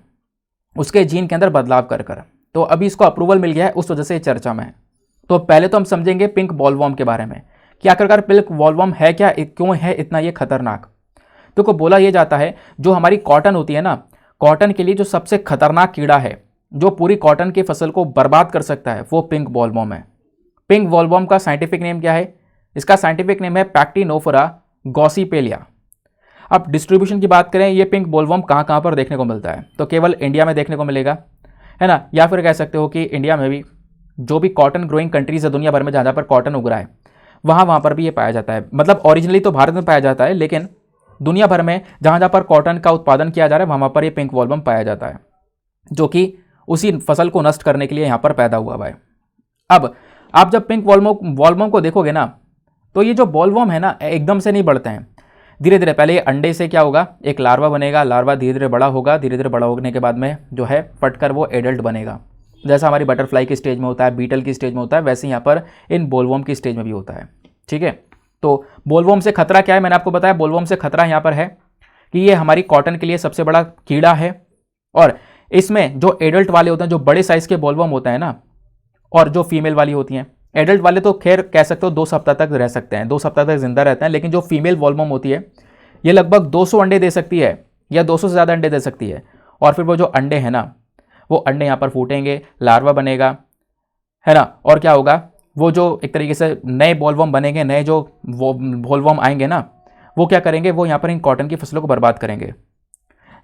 उसके जीन के अंदर बदलाव कर कर। तो अभी इसको अप्रूवल मिल गया है, उस वजह से चर्चा में है। तो पहले तो हम समझेंगे पिंक बोलवॉर्म के बारे में कि आखिरकार पिंक बोलवॉर्म है क्या, क्यों है इतना ये खतरनाक। तो को बोला यह जाता है जो हमारी कॉटन होती है ना, कॉटन के लिए जो सबसे खतरनाक कीड़ा है जो पूरी कॉटन की फसल को बर्बाद कर सकता है, वो पिंक बोलवॉर्म है। पिंक बोलवॉर्म का साइंटिफिक नेम क्या है, इसका साइंटिफिक नेम है पैक्टिनोफोरा गॉसिपेलिया। अब डिस्ट्रीब्यूशन की बात करें, ये पिंक बोलवॉर्म कहाँ कहाँ पर देखने को मिलता है, तो केवल इंडिया में देखने को मिलेगा, है ना, या फिर कह सकते हो कि इंडिया में भी जो भी कॉटन ग्रोइंग कंट्रीज है दुनिया भर में, जहाँ पर कॉटन उग रहा है वहाँ पर भी ये पाया जाता है। मतलब ओरिजिनली तो भारत में पाया जाता है, लेकिन दुनिया भर में जहाँ पर कॉटन का उत्पादन किया जा रहा है वहाँ पर ये पिंक बोलवॉर्म पाया जाता है, जो कि उसी फसल को नष्ट करने के लिए यहाँ पर पैदा हुआ है। अब आप जब पिंक बोलवॉर्म को देखोगे ना, तो ये जो बोलवॉर्म है ना, एकदम से नहीं बढ़ते हैं, धीरे धीरे। पहले ये अंडे से क्या होगा, एक लार्वा बनेगा, लार्वा धीरे धीरे बड़ा होगा, धीरे धीरे बड़ा होने के बाद में जो है फटकर वो एडल्ट बनेगा। जैसा हमारी बटरफ्लाई की स्टेज में होता है, बीटल की स्टेज में होता है, वैसे यहाँ पर इन बोलवॉर्म की स्टेज में भी होता है। ठीक है, तो बोलवॉर्म से खतरा क्या है, मैंने आपको बताया। बोलवॉर्म से खतरा यहाँ पर है कि ये हमारी कॉटन के लिए सबसे बड़ा कीड़ा है, और इसमें जो एडल्ट वाले होते हैं, जो बड़े साइज़ के बोलवॉर्म होता है ना, और जो फीमेल वाली होती हैं, एडल्ट वाले तो खैर कह सकते हो 2 सप्ताह तक रह सकते हैं, 2 सप्ताह तक जिंदा रहते हैं, लेकिन जो फीमेल बोलवॉर्म होती है ये लगभग 200 अंडे दे सकती है या 200 से ज़्यादा अंडे दे सकती है। और फिर वो जो अंडे हैं ना, वो अंडे यहाँ पर फूटेंगे, लार्वा बनेगा, है ना। और क्या होगा, वो जो एक तरीके से नए बॉलवर्म बनेंगे, नए जो वो बॉलवर्म आएंगे ना, वो क्या करेंगे, वो यहाँ पर इन कॉटन की फसलों को बर्बाद करेंगे।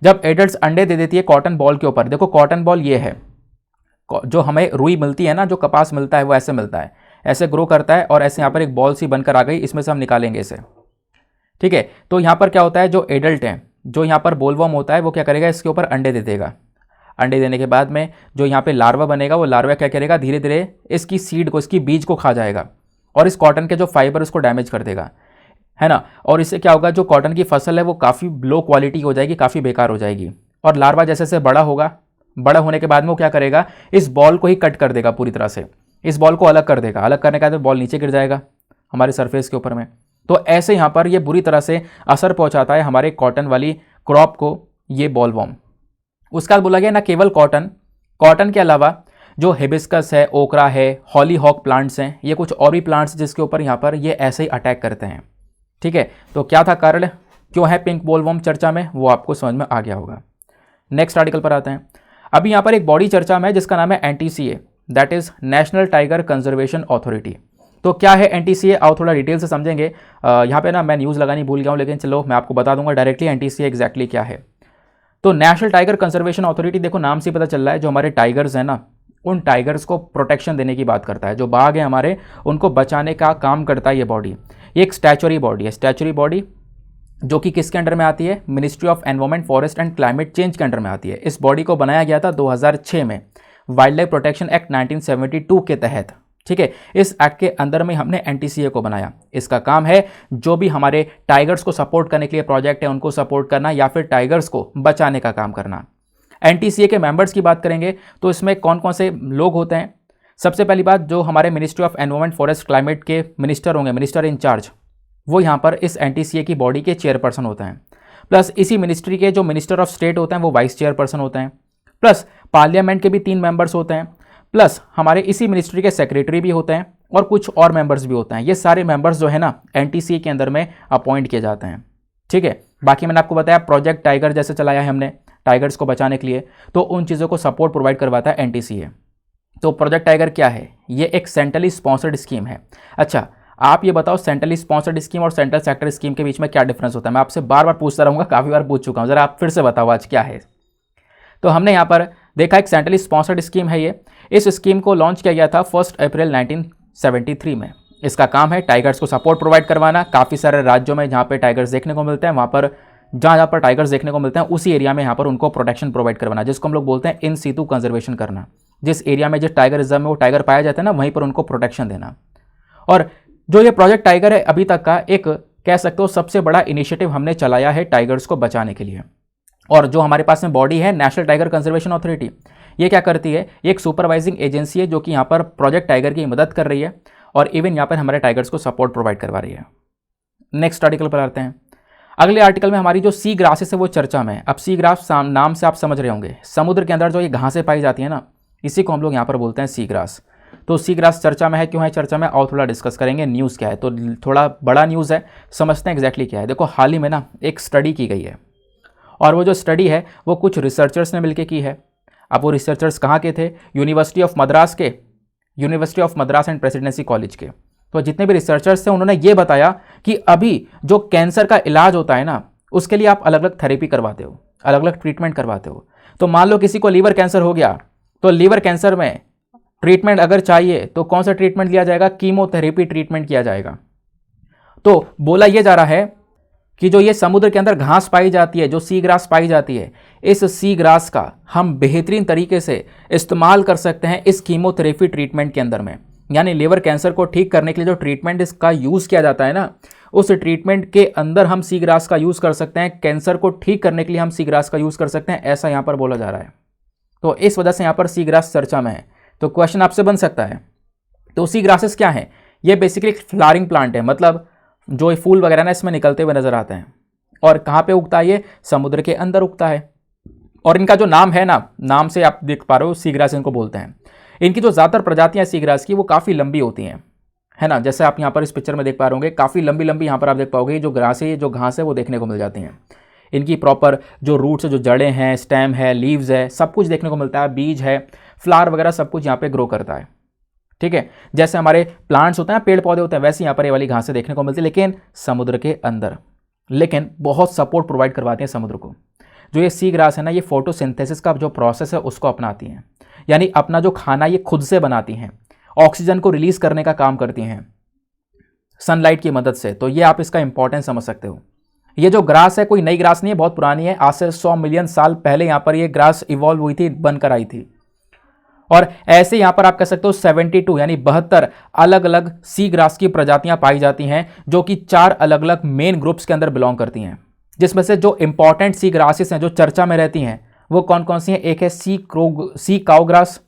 जब एडल्ट्स अंडे दे देती है कॉटन बॉल के ऊपर, देखो कॉटन बॉल ये है, जो हमें रुई मिलती है ना, जो कपास मिलता है वो ऐसे मिलता है, ऐसे ग्रो करता है और ऐसे यहाँ पर एक बॉल सी बनकर आ गई, इसमें से हम निकालेंगे इसे, ठीक है। तो यहाँ पर क्या होता है, जो एडल्ट हैं, जो यहाँ पर बोलवर्म होता है वो क्या करेगा, इसके ऊपर अंडे दे देगा। अंडे देने के बाद में जो यहाँ पे लार्वा बनेगा, वो लार्वा क्या करेगा, धीरे धीरे इसकी सीड को, इसकी बीज को खा जाएगा और इस कॉटन के जो फाइबर उसको डैमेज कर देगा, है ना। और इससे क्या होगा, जो कॉटन की फसल है वो काफ़ी लो क्वालिटी हो जाएगी, काफ़ी बेकार हो जाएगी। और लार्वा जैसे जैसे बड़ा होगा, बड़ा होने के बाद में वो क्या करेगा, इस बॉल को ही कट कर देगा पूरी तरह से, इस बॉल को अलग कर देगा। अलग करने के बाद बॉल नीचे गिर जाएगा हमारे सरफेस के ऊपर में। तो ऐसे यहाँ पर ये बुरी तरह से असर पहुँचाता है हमारे कॉटन वाली क्रॉप को, ये बॉलवर्म। उसका बोला गया ना, केवल कॉटन, कॉटन के अलावा जो हिबिस्कस है, ओकरा है, हॉलीहॉक प्लांट्स हैं, ये कुछ और भी प्लांट्स जिसके ऊपर यहाँ पर ये ऐसे ही अटैक करते हैं, ठीक है। तो क्या था कारण, क्यों है पिंक बॉलवर्म चर्चा में, वो आपको समझ में आ गया होगा। नेक्स्ट आर्टिकल पर आते हैं। अभी यहाँ पर एक बॉडी चर्चा में है जिसका नाम है NTCA, that is national tiger conservation authority. तो क्या है NTCA, आओ थोड़ा डिटेल से समझेंगे। यहाँ पे ना मैं न्यूज़ लगानी भूल गया हूँ, लेकिन चलो मैं आपको बता दूंगा डायरेक्टली NTCA एग्जैक्टली क्या है। तो नेशनल टाइगर कंजर्वेशन अथॉरिटी, देखो नाम से पता चल रहा है, जो हमारे टाइगर्स हैं ना, उन टाइगर्स को प्रोटेक्शन देने की बात करता है। जो बाघ है हमारे, उनको बचाने का काम करता है ये बॉडी। ये एक स्टैचुरी बॉडी है, स्टैचुरी बॉडी जो कि किसके अंडर में आती है, ministry of environment, forest and climate change के अंडर में आती है। इस बॉडी को बनाया गया था 2006 में वाइल्ड लाइफ प्रोटेक्शन एक्ट 1972 के तहत, ठीक है। इस एक्ट के अंदर में हमने NTCA को बनाया। इसका काम है जो भी हमारे टाइगर्स को सपोर्ट करने के लिए प्रोजेक्ट है उनको सपोर्ट करना, या फिर टाइगर्स को बचाने का काम करना। NTCA के मेंबर्स की बात करेंगे तो इसमें कौन कौन से लोग होते हैं। सबसे पहली बात, जो हमारे ministry of environment, forest, climate के मिनिस्टर होंगे, मिनिस्टर इंचार्ज, वो यहाँ पर इस NTCA की बॉडी के चेयरपर्सन होते हैं। प्लस इसी मिनिस्ट्री के जो मिनिस्टर ऑफ स्टेट होते हैं वो वाइस चेयरपर्सन होते हैं। प्लस पार्लियामेंट के भी 3 मेंबर्स होते हैं। प्लस हमारे इसी मिनिस्ट्री के सेक्रेटरी भी होते हैं और कुछ और मेंबर्स भी होते हैं। ये सारे मेंबर्स जो है ना NTCA के अंदर में अपॉइंट किए जाते हैं, ठीक है। बाकी मैंने आपको बताया प्रोजेक्ट टाइगर जैसे चलाया है हमने टाइगर्स को बचाने के लिए, तो उन चीज़ों को सपोर्ट प्रोवाइड करवाता है NTCA। तो प्रोजेक्ट टाइगर क्या है, ये एक सेंट्रली स्पॉन्सर्ड स्कीम है। अच्छा, आप ये बताओ सेंट्रली स्पॉन्सर्ड स्कीम और सेंट्रल सेक्टर स्कीम के बीच में क्या डिफरेंस होता है। मैं आपसे बार बार पूछता रहूँगा, काफ़ी बार पूछ चुका हूँ, ज़रा आप फिर से बताओ आज क्या है। तो हमने यहाँ पर देखा एक सेंट्रली स्पॉन्सर्ड स्कीम है ये। इस स्कीम को लॉन्च किया गया था 1 अप्रैल 1973 में। इसका काम है टाइगर्स को सपोर्ट प्रोवाइड करवाना। काफ़ी सारे राज्यों में जहाँ पे टाइगर्स देखने को मिलते हैं, वहाँ पर जहाँ पर टाइगर्स देखने को मिलते हैं उसी एरिया में यहाँ पर उनको प्रोटेक्शन प्रोवाइड करवाना, जिसको हम लोग बोलते हैं इन सीटू कंजर्वेशन करना। जिस एरिया में जिस टाइगर रिजर्व में वो टाइगर पाया जाता है ना, वहीं पर उनको प्रोटेक्शन देना। और जो ये प्रोजेक्ट टाइगर है अभी तक का एक कह सकते हो सबसे बड़ा इनिशिएटिव हमने चलाया है टाइगर्स को बचाने के लिए। और जो हमारे पास में बॉडी है नेशनल टाइगर कंजर्वेशन अथॉरिटी, ये क्या करती है, ये एक सुपरवाइजिंग एजेंसी है जो कि यहाँ पर प्रोजेक्ट टाइगर की मदद कर रही है और इवन यहाँ पर हमारे टाइगर्स को सपोर्ट प्रोवाइड करवा रही है। नेक्स्ट आर्टिकल पर आते हैं। अगले आर्टिकल में हमारी जो सी ग्रासेस है वो चर्चा में है। अब सी ग्रास नाम से आप समझ रहे होंगे, समुद्र के अंदर जो ये घासें पाई जाती है ना, इसी को हम लोग यहाँ पर बोलते हैं सी ग्रास। तो सी ग्रास चर्चा में है, क्यों है चर्चा में, और थोड़ा डिस्कस करेंगे। न्यूज़ क्या है, तो थोड़ा बड़ा न्यूज़ है, समझते हैं एग्जैक्टली क्या है। देखो हाल ही में ना एक स्टडी की गई है और वो जो स्टडी है वो कुछ रिसर्चर्स ने मिलकर की है। अब वो रिसर्चर्स कहाँ के थे, यूनिवर्सिटी ऑफ मद्रास के, university of Madras and presidency college के। तो जितने भी रिसर्चर्स थे उन्होंने ये बताया कि अभी जो कैंसर का इलाज होता है ना, उसके लिए आप अलग अलग थेरेपी करवाते हो, अलग अलग ट्रीटमेंट करवाते हो। तो मान लो किसी को लीवर कैंसर हो गया, तो लीवर कैंसर में ट्रीटमेंट अगर चाहिए तो कौन सा ट्रीटमेंट लिया जाएगा, कीमोथेरेपी ट्रीटमेंट किया जाएगा। तो बोला यह जा रहा है कि जो ये समुद्र के अंदर घास पाई जाती है, जो सी ग्रास पाई जाती है, इस सी ग्रास का हम बेहतरीन तरीके से इस्तेमाल कर सकते हैं इस कीमोथेरेपी ट्रीटमेंट के अंदर में। यानी लीवर कैंसर को ठीक करने के लिए जो ट्रीटमेंट इसका यूज़ किया जाता है ना, उस ट्रीटमेंट के अंदर हम सी ग्रास का यूज़ कर सकते हैं। कैंसर को ठीक करने के लिए हम सी ग्रास का यूज़ कर सकते हैं, ऐसा यहाँ पर बोला जा रहा है। तो इस वजह से यहाँ पर सी ग्रास चर्चा में है। तो क्वेश्चन आपसे बन सकता है, तो सी ग्रासेस क्या है, ये बेसिकली फ्लावरिंग प्लांट है, मतलब जो फूल वगैरह ना इसमें निकलते हुए नजर आते हैं। और कहाँ पे उगता है, ये समुद्र के अंदर उगता है। और इनका जो नाम है ना, नाम से आप देख पा रहे हो सी ग्रास इनको बोलते हैं। इनकी जो ज़्यादातर प्रजातियां सी ग्रास की वो काफ़ी लंबी होती हैं, है ना। जैसे आप यहाँ पर इस पिक्चर में देख पा रहे होंगे, काफ़ी लंबी लंबी यहाँ पर आप देख पाओगे जो ग्रास है, जो घास है वो देखने को मिल जाती हैं। इनकी प्रॉपर जो रूट्स है, जो जड़ें हैं, स्टेम है, लीव्स है, सब कुछ देखने को मिलता है, बीज है, फ्लावर वगैरह सब कुछ यहाँ पे ग्रो करता है। ठीक है, जैसे हमारे प्लांट्स होते हैं, पेड़ पौधे होते हैं, वैसे यहाँ पर ये वाली घासें देखने को मिलती है, लेकिन समुद्र के अंदर। लेकिन बहुत सपोर्ट प्रोवाइड करवाती हैं समुद्र को। जो ये सी ग्रास है ना, ये फोटोसिंथेसिस का जो प्रोसेस है उसको अपनाती हैं, यानी अपना जो खाना ये खुद से बनाती हैं, ऑक्सीजन को रिलीज करने का काम करती हैं सनलाइट की मदद से। तो ये आप इसका इंपॉर्टेंस समझ सकते हो। ये जो ग्रास है कोई नई ग्रास नहीं है, बहुत पुरानी है। आज से 100 मिलियन साल पहले यहाँ पर ये ग्रास इवॉल्व हुई थी, बनकर आई थी। और ऐसे यहाँ पर आप कह सकते हो 72 यानी 72 अलग अलग सी ग्रास की प्रजातियां पाई जाती हैं, जो कि 4 अलग अलग मेन ग्रुप्स के अंदर बिलोंग करती हैं। जिसमें से जो इंपॉर्टेंट सी ग्रासेस हैं, जो चर्चा में रहती हैं, वो कौन कौन सी हैं? एक है सी काउ ग्रास,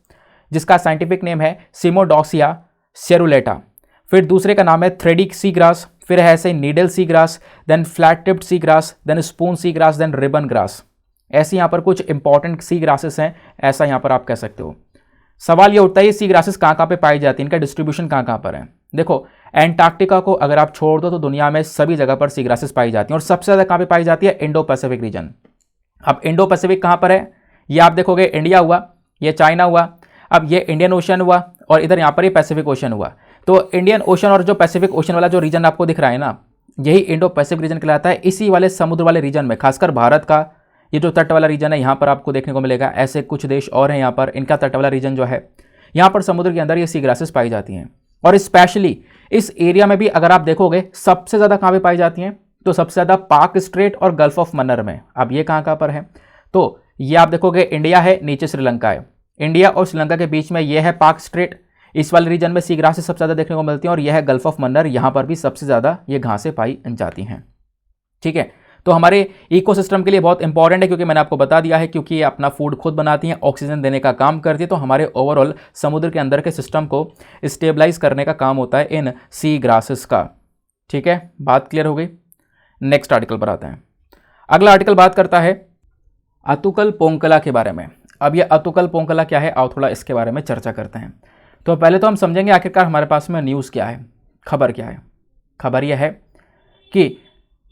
जिसका साइंटिफिक नेम है सिमोडॉक्सिया सेरुलेटा। फिर दूसरे का नाम है थ्रेडिक सी ग्रास, फिर है ऐसे needle sea grass, then flat tipped sea grass, then spoon sea grass, then ribbon grass. ऐसे यहाँ पर कुछ इंपॉर्टेंट सी ग्रासेस हैं, ऐसा यहाँ पर आप कह सकते हो। सवाल ये उठता है, ये सी ग्रासेस कहाँ कहाँ पे पाई जाती हैं, इनका डिस्ट्रीब्यूशन कहाँ कहाँ पर है? देखो, एंटार्क्टिका को अगर आप छोड़ दो तो दुनिया में सभी जगह पर सी ग्रासेस पाई जाती हैं, और सबसे ज़्यादा कहाँ पे पाई जाती है? Indo Pacific region. अब इंडो पैसिफिक कहाँ पर है? ये आप देखोगे इंडिया हुआ, ये चाइना हुआ, अब ये इंडियन ओशन हुआ, और इधर यहाँ पर ये पैसिफिक ओशन हुआ। तो इंडियन ओशन और जो पैसिफिक ओशन वाला जो रीजन आपको दिख रहा है ना, यही इंडो पैसिफिक रीजन कहलाता है। इसी वाले समुद्र वाले रीजन में, खासकर भारत का ये जो तट वाला रीजन है, यहाँ पर आपको देखने को मिलेगा। ऐसे कुछ देश और हैं यहाँ पर, इनका तट वाला रीजन जो है, यहाँ पर समुद्र के अंदर ये सी ग्रासेस पाई जाती हैं। और स्पेशली इस एरिया में भी अगर आप देखोगे सबसे ज़्यादा कहाँ पे पाई जाती हैं, तो सबसे ज़्यादा पाक स्ट्रेट और गल्फ ऑफ मन्नर में। अब ये कहाँ कहाँ पर है? तो ये आप देखोगे इंडिया है, नीचे श्रीलंका है, इंडिया और श्रीलंका के बीच में ये है पाक स्ट्रेट। इस वाले रीजन में सी ग्रासेस सबसे ज़्यादा देखने को मिलती हैं, और यह है गल्फ ऑफ मन्नर, यहाँ पर भी सबसे ज़्यादा ये घासें पाई जाती हैं। ठीक है, तो हमारे इकोसिस्टम के लिए बहुत इंपॉर्टेंट है, क्योंकि मैंने आपको बता दिया है, क्योंकि ये अपना फूड खुद बनाती हैं, ऑक्सीजन देने का काम करती है। तो हमारे ओवरऑल समुद्र के अंदर के सिस्टम को स्टेबलाइज करने का काम होता है इन सी ग्रासेस का। ठीक है, बात क्लियर हो गई। नेक्स्ट आर्टिकल पर आते हैं। अगला आर्टिकल बात करता है अतुकल पोंकला के बारे में। अब ये अतुकल पोंकला क्या है, आओ थोड़ा इसके बारे में चर्चा करते हैं। तो पहले तो हम समझेंगे आखिरकार हमारे पास में न्यूज़ क्या है, खबर क्या है। खबर यह है कि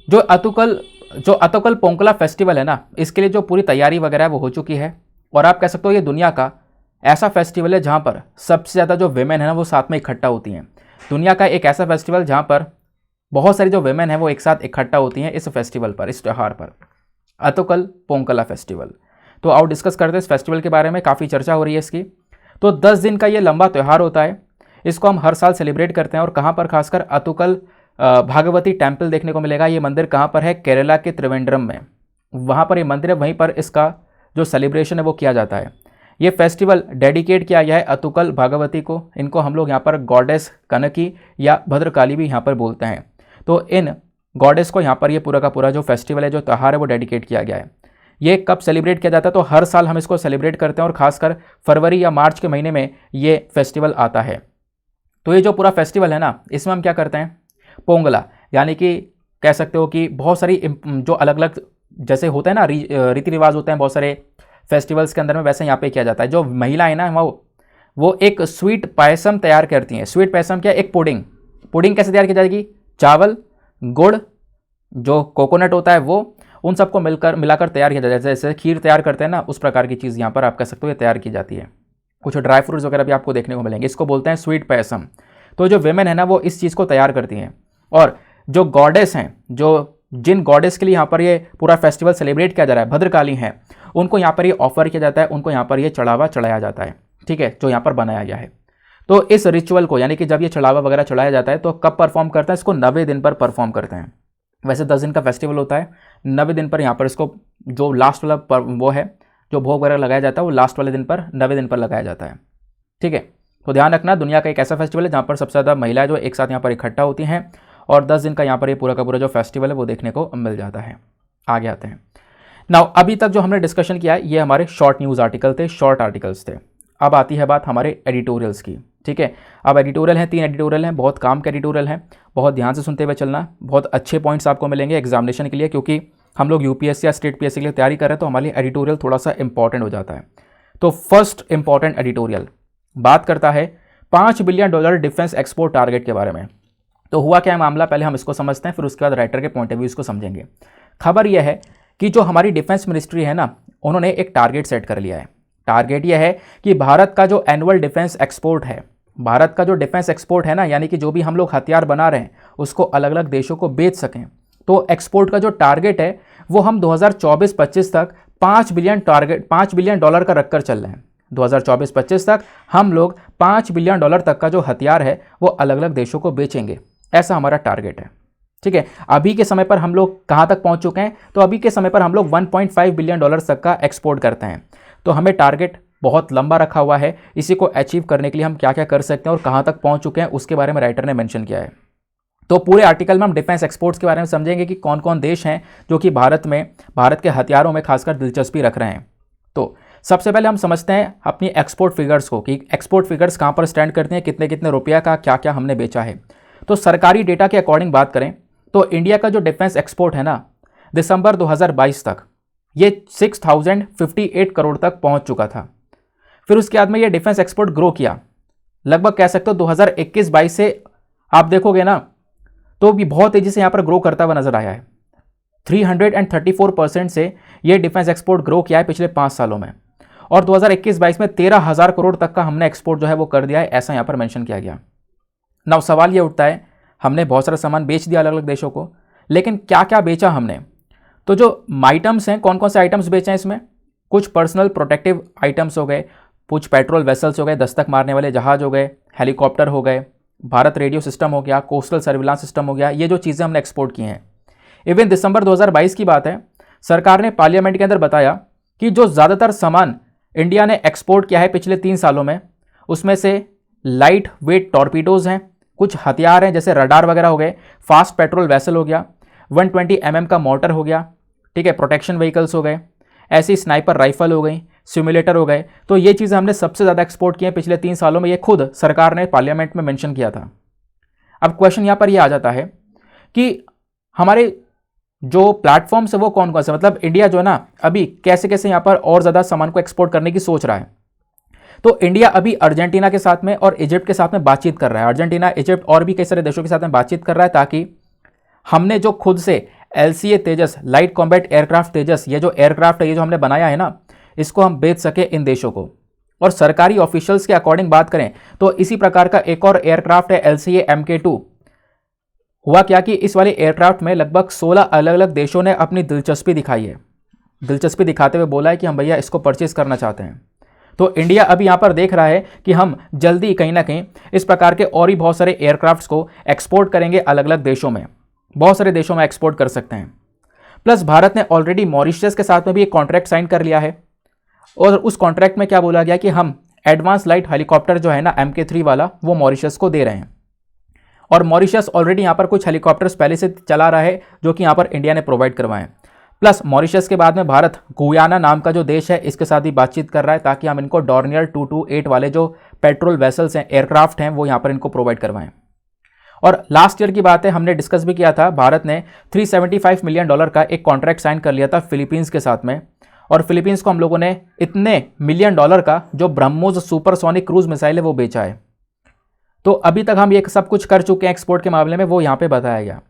जो अतुकल पोंकला फेस्टिवल है ना, इसके लिए जो पूरी तैयारी वगैरह है वो हो चुकी है। और आप कह सकते हो ये दुनिया का ऐसा फेस्टिवल है जहाँ पर सबसे ज़्यादा जो वेमेन है ना वो साथ में इकट्ठा होती हैं। दुनिया का एक ऐसा फेस्टिवल जहाँ पर बहुत सारी जो वेमेन है वो एक साथ इकट्ठा होती हैं इस फेस्टिवल पर, इस त्यौहार पर, अतुकल पोंकला फेस्टिवल। तो आओ डिस्कस करते हैं इस फेस्टिवल के बारे में, काफ़ी चर्चा हो रही है इसकी। तो 10 दिन का ये लंबा त्यौहार होता है, इसको हम हर साल सेलिब्रेट करते हैं। और कहाँ पर? खासकर अतुकल भागवती टेम्पल देखने को मिलेगा। ये मंदिर कहाँ पर है? केरला के त्रिवेंद्रम में, वहाँ पर ये मंदिर है, वहीं पर इसका जो सेलिब्रेशन है वो किया जाता है। ये फेस्टिवल डेडिकेट किया गया है अतुकल भागवती को। इनको हम लोग यहाँ पर गॉडेस कनकी या भद्रकाली भी यहाँ पर बोलते हैं। तो इन गॉडेस को यहाँ पर ये पूरा का पूरा जो फेस्टिवल है, जो त्यौहार है, वो डेडिकेट किया गया है। ये कब सेलिब्रेट किया जाता है? तो हर साल हम इसको सेलिब्रेट करते हैं, और खासकर फरवरी या मार्च के महीने में ये फेस्टिवल आता है। तो ये जो पूरा फेस्टिवल है ना, इसमें हम क्या करते हैं? पोंगला, यानी कि कह सकते हो कि बहुत सारी जो अलग अलग जैसे होते हैं ना रीति रिवाज होते हैं बहुत सारे फेस्टिवल्स के अंदर में, वैसे यहाँ पे किया जाता है। जो महिलाएं ना वो एक स्वीट पायसम तैयार करती हैं। स्वीट पायसम क्या? एक पुडिंग कैसे तैयार की जाएगी? चावल, गुड़, जो कोकोनट होता है वो, उन सबको मिलाकर तैयार किया जाता है। जैसे खीर तैयार करते हैं ना, उस प्रकार की चीज़ यहाँ पर आप कह सकते हो ये तैयार की जाती है। कुछ ड्राई फ्रूट्स वगैरह भी आपको देखने को मिलेंगे। इसको बोलते हैं स्वीट पायसम। तो जो वेमेन है ना वो इस चीज़ को तैयार करती हैं। और जो गॉडेस हैं, जिन गॉडेस के लिए यहाँ पर ये पूरा फेस्टिवल सेलिब्रेट किया जा रहा है, भद्रकाली हैं, उनको यहाँ पर ये ऑफर किया जाता है, उनको यहाँ पर ये चढ़ावा चढ़ाया जाता है। ठीक है, जो यहाँ पर बनाया गया है। तो इस रिचुअल को, यानी कि जब ये चढ़ावा वगैरह चढ़ाया जाता है, तो कब परफॉर्म करते हैं? इसको 90 दिन पर परफॉर्म करते हैं। वैसे 10 दिन का फेस्टिवल होता है, 90 दिन पर यहाँ पर इसको जो लास्ट वाला वो है, जो भोग वगैरह लगाया जाता है, वो लास्ट वाले दिन पर 90 दिन पर लगाया जाता है। ठीक है, तो ध्यान रखना, दुनिया का एक ऐसा फेस्टिवल है जहाँ पर सबसे ज़्यादा महिलाएं जो एक साथ यहाँ पर इकट्ठा होती हैं, और 10 दिन का यहाँ पर ये पूरा का पूरा जो फेस्टिवल है वो देखने को मिल जाता है। आगे आते हैं। नाउ अभी तक जो हमने डिस्कशन किया है ये हमारे शॉर्ट न्यूज़ आर्टिकल थे, शॉर्ट आर्टिकल्स थे। अब आती है बात हमारे एडिटोरियल्स की। ठीक है, अब एडिटोरियल हैं, 3 एडिटोरियल हैं, बहुत काम के एडिटोरियल हैं, बहुत ध्यान से सुनते हुए चलना। बहुत अच्छे पॉइंट्स आपको मिलेंगे एग्जामिनेशन के लिए, क्योंकि हम लोग यूपीएससी या स्टेट पीएससी के लिए तैयारी कर रहे हैं, तो हमारे लिए एडिटोरियल थोड़ा सा इंपॉर्टेंट हो जाता है। तो फर्स्ट इंपॉर्टेंट एडिटोरियल बात करता है $5 बिलियन डिफेंस एक्सपोर्ट टारगेट के बारे में। तो हुआ क्या है मामला, पहले हम इसको समझते हैं, फिर उसके बाद राइटर के पॉइंट ऑफ व्यू इसको समझेंगे। खबर यह है कि जो हमारी डिफेंस मिनिस्ट्री है ना, उन्होंने एक टारगेट सेट कर लिया है। टारगेट यह है कि भारत का जो एनुअल डिफेंस एक्सपोर्ट है, भारत का जो डिफेंस एक्सपोर्ट है ना, यानी कि जो भी हम लोग हथियार बना रहे हैं उसको अलग अलग देशों को बेच सकें, तो एक्सपोर्ट का जो टारगेट है वो हम 2024-25 तक 5 बिलियन डॉलर का रखकर चल रहे हैं। 2024-25 तक हम लोग 5 बिलियन डॉलर तक का जो हथियार है वो अलग अलग देशों को बेचेंगे, ऐसा हमारा टारगेट है। ठीक है, अभी के समय पर हम लोग कहाँ तक पहुँच चुके हैं? तो अभी के समय पर हम लोग 1.5 बिलियन डॉलर तक का एक्सपोर्ट करते हैं। तो हमें टारगेट बहुत लंबा रखा हुआ है, इसी को अचीव करने के लिए हम क्या क्या कर सकते हैं और कहाँ तक पहुँच चुके हैं उसके बारे में राइटर ने मेंशन किया है। तो पूरे आर्टिकल में हम डिफेंस एक्सपोर्ट्स के बारे में समझेंगे कि कौन कौन देश हैं जो कि भारत के हथियारों में खासकर दिलचस्पी रख रहे हैं। तो सबसे पहले हम समझते हैं अपनी एक्सपोर्ट फिगर्स को, कि एक्सपोर्ट फिगर्स कहाँ पर स्टैंड करते हैं, कितने कितने रुपया का क्या क्या हमने बेचा है। तो सरकारी डेटा के अकॉर्डिंग बात करें तो इंडिया का जो डिफेंस एक्सपोर्ट है ना, दिसंबर 2022 तक ये 6058 करोड़ तक पहुंच चुका था। फिर उसके बाद में ये डिफेंस एक्सपोर्ट ग्रो किया, लगभग कह सकते हो 2021-22 से आप देखोगे ना तो भी बहुत तेजी से यहाँ पर ग्रो करता हुआ नजर आया है। 334% से ये डिफेंस एक्सपोर्ट ग्रो किया है पिछले 5 सालों में, और 2021-22 में 13,000 करोड़ तक का हमने एक्सपोर्ट जो है वो कर दिया है, ऐसा यहाँ पर मेंशन किया गया। नाउ सवाल ये उठता है, हमने बहुत सारा सामान बेच दिया अलग अलग देशों को, लेकिन क्या क्या बेचा हमने? तो जो आइटम्स हैं, कौन कौन से आइटम्स बेचे हैं इसमें? कुछ पर्सनल प्रोटेक्टिव आइटम्स हो गए, कुछ पेट्रोल वेसल्स हो गए, दस्तक मारने वाले जहाज हो गए, हेलीकॉप्टर हो गए, भारत रेडियो सिस्टम हो गया, कोस्टल सर्विलांस सिस्टम हो गया, ये जो चीज़ें हमने एक्सपोर्ट की हैं। इवन दिसंबर 2022 की बात है, सरकार ने पार्लियामेंट के अंदर बताया कि जो ज़्यादातर सामान इंडिया ने एक्सपोर्ट किया है पिछले 3 सालों में, उसमें से लाइट वेट टॉर्पीडोज हैं, कुछ हथियार हैं जैसे रडार वगैरह हो गए, फास्ट पेट्रोल वेसल हो गया, 120 mm का मोटर हो गया, ठीक है, प्रोटेक्शन व्हीकल्स हो गए, ऐसी स्नाइपर राइफल हो गई, सिमुलेटर हो गए। तो ये चीज़ें हमने सबसे ज़्यादा एक्सपोर्ट की हैं पिछले 3 सालों में, ये खुद सरकार ने पार्लियामेंट में मेंशन किया था। अब क्वेश्चन यहाँ पर ये आ जाता है कि हमारे जो प्लेटफॉर्म्स है वो कौन कौन से, मतलब इंडिया जो है ना अभी कैसे कैसे यहाँ पर और ज़्यादा सामान को एक्सपोर्ट करने की सोच रहा है। तो इंडिया अभी अर्जेंटीना के साथ में और इजिप्ट के साथ में बातचीत कर रहा है, अर्जेंटीना, इजिप्ट और भी कई सारे देशों के साथ में बातचीत कर रहा है, ताकि हमने जो खुद से LCA तेजस, लाइट कॉम्बैट एयरक्राफ्ट तेजस, ये जो एयरक्राफ्ट है ये जो हमने बनाया है ना, इसको हम बेच सके इन देशों को। और सरकारी ऑफिशियल्स के अकॉर्डिंग बात करें तो इसी प्रकार का एक और एयरक्राफ्ट है LCA MK2। हुआ क्या कि इस वाले एयरक्राफ्ट में लगभग 16 अलग अलग देशों ने अपनी दिलचस्पी दिखाई है, दिलचस्पी दिखाते हुए बोला है कि हम भैया इसको परचेज करना चाहते हैं। तो इंडिया अभी यहाँ पर देख रहा है कि हम जल्दी कहीं ना कहीं इस प्रकार के और भी बहुत सारे एयरक्राफ्ट्स को एक्सपोर्ट करेंगे अलग अलग देशों में, बहुत सारे देशों में एक्सपोर्ट कर सकते हैं। प्लस भारत ने ऑलरेडी मॉरिशस के साथ में भी एक कॉन्ट्रैक्ट साइन कर लिया है, और उस कॉन्ट्रैक्ट में क्या बोला गया कि हम एडवांस लाइट हेलीकॉप्टर जो है ना MK3 वाला, वो मॉरिशस को दे रहे हैं। और मॉरिशस ऑलरेडी यहाँ पर कुछ हेलीकॉप्टर्स पहले से चला रहा है जो कि यहाँ पर इंडिया ने प्रोवाइड करवाए हैं। प्लस मॉरिशस के बाद में भारत गुयाना नाम का जो देश है इसके साथ भी बातचीत कर रहा है, ताकि हम इनको डॉर्नियर 228 वाले जो पेट्रोल वेसल्स हैं, एयरक्राफ्ट हैं, वो यहाँ पर इनको प्रोवाइड करवाएं। और लास्ट ईयर की बात है, हमने डिस्कस भी किया था, भारत ने $375 मिलियन का एक कॉन्ट्रैक्ट साइन कर लिया था फिलीपींस के साथ में, और फिलीपींस को हम लोगों ने इतने $1 मिलियन का जो ब्रह्मोस सुपरसोनिक क्रूज मिसाइल है वो बेचा है। तो अभी तक हम ये सब कुछ कर चुके हैं एक्सपोर्ट के मामले में, वो यहाँ पे बताया गया।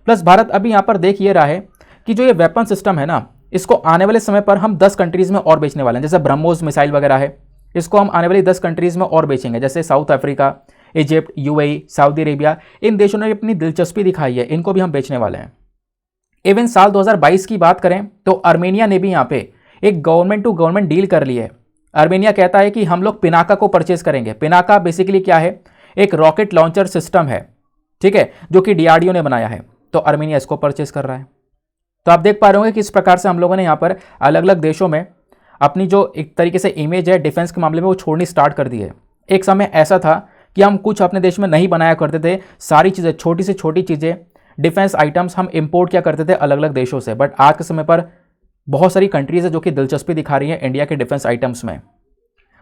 प्लस भारत अभी यहाँ पर देख ये रहा है कि जो ये वेपन सिस्टम है ना, इसको आने वाले समय पर हम 10 कंट्रीज़ में और बेचने वाले हैं। जैसे ब्रह्मोस मिसाइल वगैरह है, इसको हम आने वाली 10 कंट्रीज़ में और बेचेंगे, जैसे South Africa, Egypt, UAE, Saudi Arabia, इन देशों ने अपनी दिलचस्पी दिखाई है, इनको भी हम बेचने वाले हैं। इवन साल 2022 की बात करें तो आर्मेनिया ने भी यहाँ पे एक गवर्नमेंट टू गवर्नमेंट डील कर ली है। आर्मेनिया कहता है कि हम लोग पिनाका को परचेज करेंगे। पिनाका बेसिकली क्या है, एक रॉकेट लॉन्चर सिस्टम है, ठीक है, जो कि DRDO ने बनाया है। तो आर्मेनिया इसको परचेज कर रहा है। तो आप देख पा रहे होंगे कि इस प्रकार से हम लोगों ने यहाँ पर अलग अलग देशों में अपनी जो एक तरीके से इमेज है डिफेंस के मामले में वो छोड़नी स्टार्ट कर दी है। एक समय ऐसा था कि हम कुछ अपने देश में नहीं बनाया करते थे, सारी चीज़ें, छोटी से छोटी चीज़ें, डिफेंस आइटम्स हम इंपोर्ट किया करते थे अलग अलग देशों से। बट आज के समय पर बहुत सारी कंट्रीज़ है जो कि दिलचस्पी दिखा रही हैं इंडिया के डिफेंस आइटम्स में।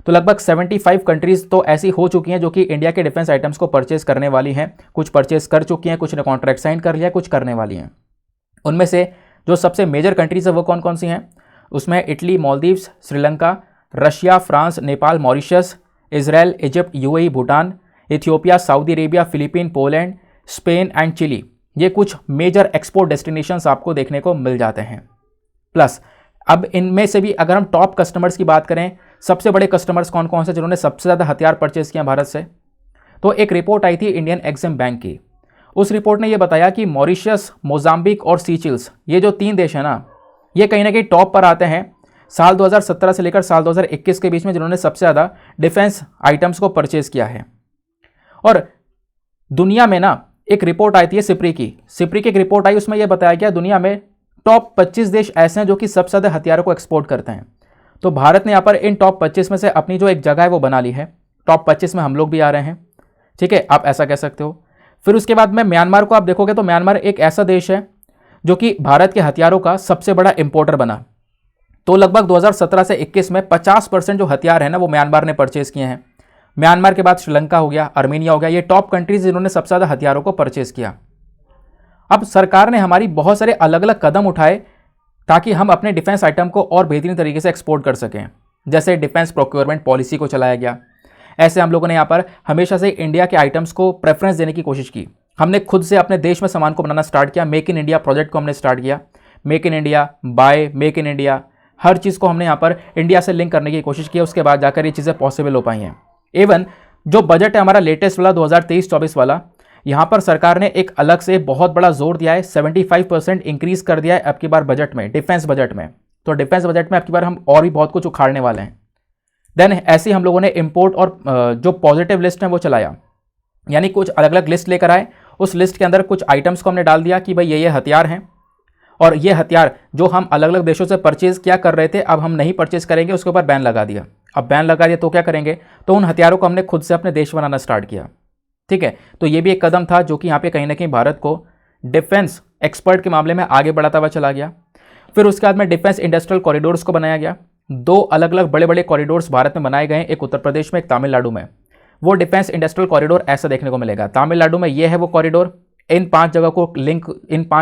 तो लगभग 75 कंट्रीज़ तो ऐसी हो चुकी हैं जो कि इंडिया के डिफेंस आइटम्स को परचेज करने वाली हैं। कुछ परचेज कर चुकी हैं, कुछ ने कॉन्ट्रैक्ट साइन कर लिया, कुछ करने वाली हैं। उनमें से जो सबसे मेजर कंट्रीज़ है वो कौन कौन सी हैं, उसमें Italy, Maldives, Sri Lanka, Russia, France, Nepal, Mauritius, Israel, Egypt, UAE, Bhutan, Ethiopia, Saudi Arabia, Philippine, Poland, Spain and Chile, ये कुछ मेजर एक्सपोर्ट डेस्टिनेशंस आपको देखने को मिल जाते हैं। प्लस। अब इनमें से भी अगर हम टॉप कस्टमर्स की बात करें, सबसे बड़े कस्टमर्स कौन कौन से जिन्होंने सबसे ज़्यादा हथियार परचेज किया भारत से, तो एक रिपोर्ट आई थी इंडियन एग्जिम बैंक की। उस रिपोर्ट ने यह बताया कि मॉरिशस, मोजाम्बिक और सीचिल्स, ये जो 3 देश हैं ना, ये कहीं ना कहीं टॉप पर आते हैं साल 2017 से लेकर साल 2021 के बीच में, जिन्होंने सबसे ज़्यादा डिफेंस आइटम्स को परचेज किया है। और दुनिया में ना एक रिपोर्ट आई थी सिप्री की एक रिपोर्ट आई, उसमें यह बताया गया दुनिया में टॉप 25 देश ऐसे हैं जो कि सबसे ज़्यादा हथियारों को एक्सपोर्ट करते हैं। तो भारत ने यहाँ पर इन टॉप 25 में से अपनी जो एक जगह है वो बना ली है। टॉप 25 में हम लोग भी आ रहे हैं, ठीक है, आप ऐसा कह सकते हो। फिर उसके बाद में म्यांमार को आप देखोगे तो म्यांमार एक ऐसा देश है जो कि भारत के हथियारों का सबसे बड़ा इंपोर्टर बना। तो लगभग 2017 से 21 में 50% जो हथियार है ना वो म्यांमार ने परचेज किए हैं। म्यांमार के बाद श्रीलंका हो गया, आर्मेनिया हो गया, ये टॉप कंट्रीज जिन्होंने सबसे ज़्यादा हथियारों को परचेज किया। अब सरकार ने हमारी बहुत सारे अलग अलग कदम उठाए ताकि हम अपने डिफेंस आइटम को और बेहतरीन तरीके से एक्सपोर्ट कर सकें। जैसे डिफेंस प्रोक्योरमेंट पॉलिसी को चलाया गया, ऐसे हम लोगों ने यहाँ पर हमेशा से इंडिया के आइटम्स को प्रेफरेंस देने की कोशिश की। हमने खुद से अपने देश में सामान को बनाना स्टार्ट किया, मेक इन इंडिया प्रोजेक्ट को हमने स्टार्ट किया। Make in India, by make in India, हर चीज़ को हमने यहाँ पर इंडिया से लिंक करने की कोशिश की। उसके बाद जाकर ये चीज़ें पॉसिबल हो पाई हैं। इवन जो बजट है हमारा लेटेस्ट वाला 2023-24 वाला, यहाँ पर सरकार ने एक अलग से बहुत बड़ा जोर दिया है, 75% इंक्रीज कर दिया है अब की बार बजट में, डिफेंस बजट में। तो डिफेंस बजट में अब की बार हम और भी बहुत कुछ उखाड़ने वाले हैं। देन ऐसे ही हम लोगों ने इंपोर्ट और जो पॉजिटिव लिस्ट है वो चलाया, यानी कुछ अलग अलग लिस्ट लेकर आए। उस लिस्ट के अंदर कुछ आइटम्स को हमने डाल दिया कि भाई ये हथियार हैं, और ये हथियार जो हम अलग अलग देशों से परचेज क्या कर रहे थे अब हम नहीं परचेज करेंगे, उसके ऊपर बैन लगा दिया। अब बैन लगा दिया तो क्या करेंगे, तो उन हथियारों को हमने खुद से अपने देश बनाना स्टार्ट किया, ठीक है। तो ये भी एक कदम था जो कि यहाँ पे कहीं ना कहीं भारत को डिफेंस एक्सपर्ट के मामले में आगे बढ़ाता हुआ चला गया। फिर उसके बाद में डिफेंस इंडस्ट्रियल कॉरिडोर्स को बनाया गया। 2 अलग अलग बड़े बड़े कॉरिडोर्स भारत में बनाए गए, एक उत्तर प्रदेश में, एक तमिलनाडु में। वो डिफेंस इंडस्ट्रियल कॉरिडोर ऐसा देखने को मिलेगा। तमिलनाडु में ये है वो कॉरिडोर, इन 5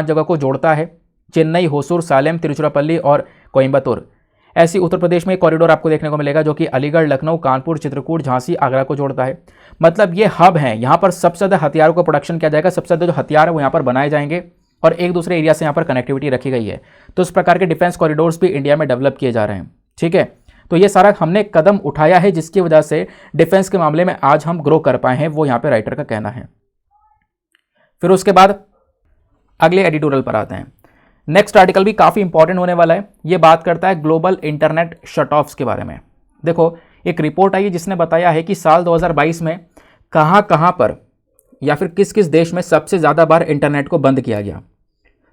जगह को जोड़ता है, चेन्नई, होसूर, सालेम, तिरुचिरापल्ली और कोयम्बतूर। ऐसी उत्तर प्रदेश में एक कॉरिडोर आपको देखने को मिलेगा जो कि अलीगढ़, लखनऊ, कानपुर, चित्रकूट, झांसी, आगरा को जोड़ता है। मतलब ये हब हैं, यहाँ पर सबसे ज़्यादा हथियारों को प्रोडक्शन किया जाएगा, सबसे ज़्यादा जो हथियार है वो यहाँ पर बनाए जाएंगे और एक दूसरे एरिया से यहाँ पर कनेक्टिविटी रखी गई है। तो इस प्रकार के डिफेंस कॉरिडोर्स भी इंडिया में डेवलप किए जा रहे हैं, ठीक है। तो ये सारा हमने कदम उठाया है जिसकी वजह से डिफेंस के मामले में आज हम ग्रो कर पाए हैं, वो यहाँ पर राइटर का कहना है। फिर उसके बाद अगले एडिटोरियल पर आते हैं। नेक्स्ट आर्टिकल भी काफ़ी इंपॉर्टेंट होने वाला है। ये बात करता है ग्लोबल इंटरनेट शट ऑफ्स के बारे में। देखो, एक रिपोर्ट आई है जिसने बताया है कि साल 2022 में कहाँ पर या फिर किस किस देश में सबसे ज़्यादा बार इंटरनेट को बंद किया गया,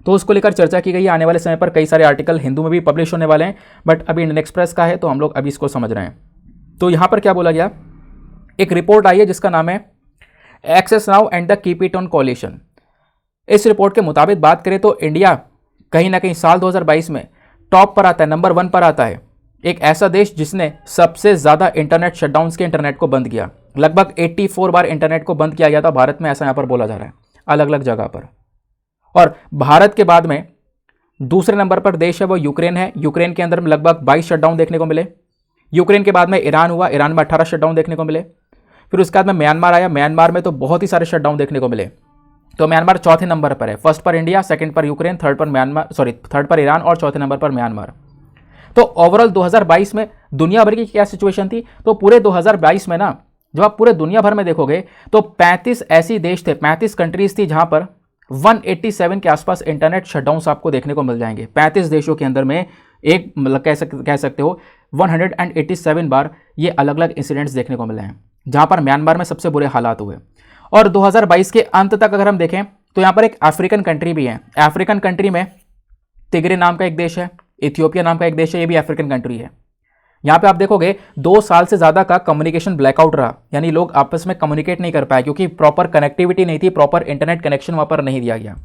तो उसको लेकर चर्चा की गई है। आने वाले समय पर कई सारे आर्टिकल हिंदू में भी पब्लिश होने वाले हैं, बट अभी इंडियन एक्सप्रेस का है तो हम लोग अभी इसको समझ रहे हैं। तो यहाँ पर क्या बोला गया, एक रिपोर्ट आई है जिसका नाम है access now and the keep it on coalition. इस रिपोर्ट के मुताबिक बात करें तो इंडिया कहीं ना कहीं साल 2022 में टॉप पर आता है, नंबर 1 पर आता है। एक ऐसा देश जिसने सबसे ज़्यादा इंटरनेट शटडाउन्स के इंटरनेट को बंद किया। लगभग 84 बार इंटरनेट को बंद किया गया था भारत में, ऐसा यहाँ पर बोला जा रहा है अलग अलग जगह पर। और भारत के बाद में दूसरे नंबर पर देश है वो यूक्रेन है। यूक्रेन के अंदर लगभग 22 शटडाउन देखने को मिले। यूक्रेन के बाद में ईरान हुआ, ईरान में 18 शटडाउन देखने को मिले। फिर उसके बाद में म्यांमार आया, म्यांमार में तो बहुत ही सारे शटडाउन देखने को मिले। तो म्यांमार चौथे नंबर पर है, फर्स्ट पर इंडिया, सेकंड पर यूक्रेन, थर्ड पर ईरान और चौथे नंबर पर म्यांमार। तो ओवरऑल 2022 में दुनिया भर की क्या सिचुएशन थी, तो पूरे 2022 में ना जब आप पूरे दुनिया भर में देखोगे तो 35 ऐसी देश थे, 35 कंट्रीज थी जहां पर 187 के आसपास इंटरनेट शटडाउन्स आपको देखने को मिल जाएंगे। 35 देशों के अंदर में एक मतलब कह सकते हो 187 बार ये अलग अलग इंसिडेंट्स देखने को मिले हैं, जहां पर म्यांमार में सबसे बुरे हालात हुए। और 2022 के अंत तक अगर हम देखें तो यहाँ पर एक अफ्रीकन कंट्री भी है। अफ्रीकन कंट्री में तिग्रे नाम का एक देश है, इथियोपिया नाम का एक देश है, ये भी अफ्रीकन कंट्री है। यहाँ पे आप देखोगे 2 साल से ज़्यादा का कम्युनिकेशन ब्लैकआउट रहा, यानी लोग आपस में कम्युनिकेट नहीं कर पाए क्योंकि प्रॉपर कनेक्टिविटी नहीं थी, प्रॉपर इंटरनेट कनेक्शन वहाँ पर नहीं दिया गया।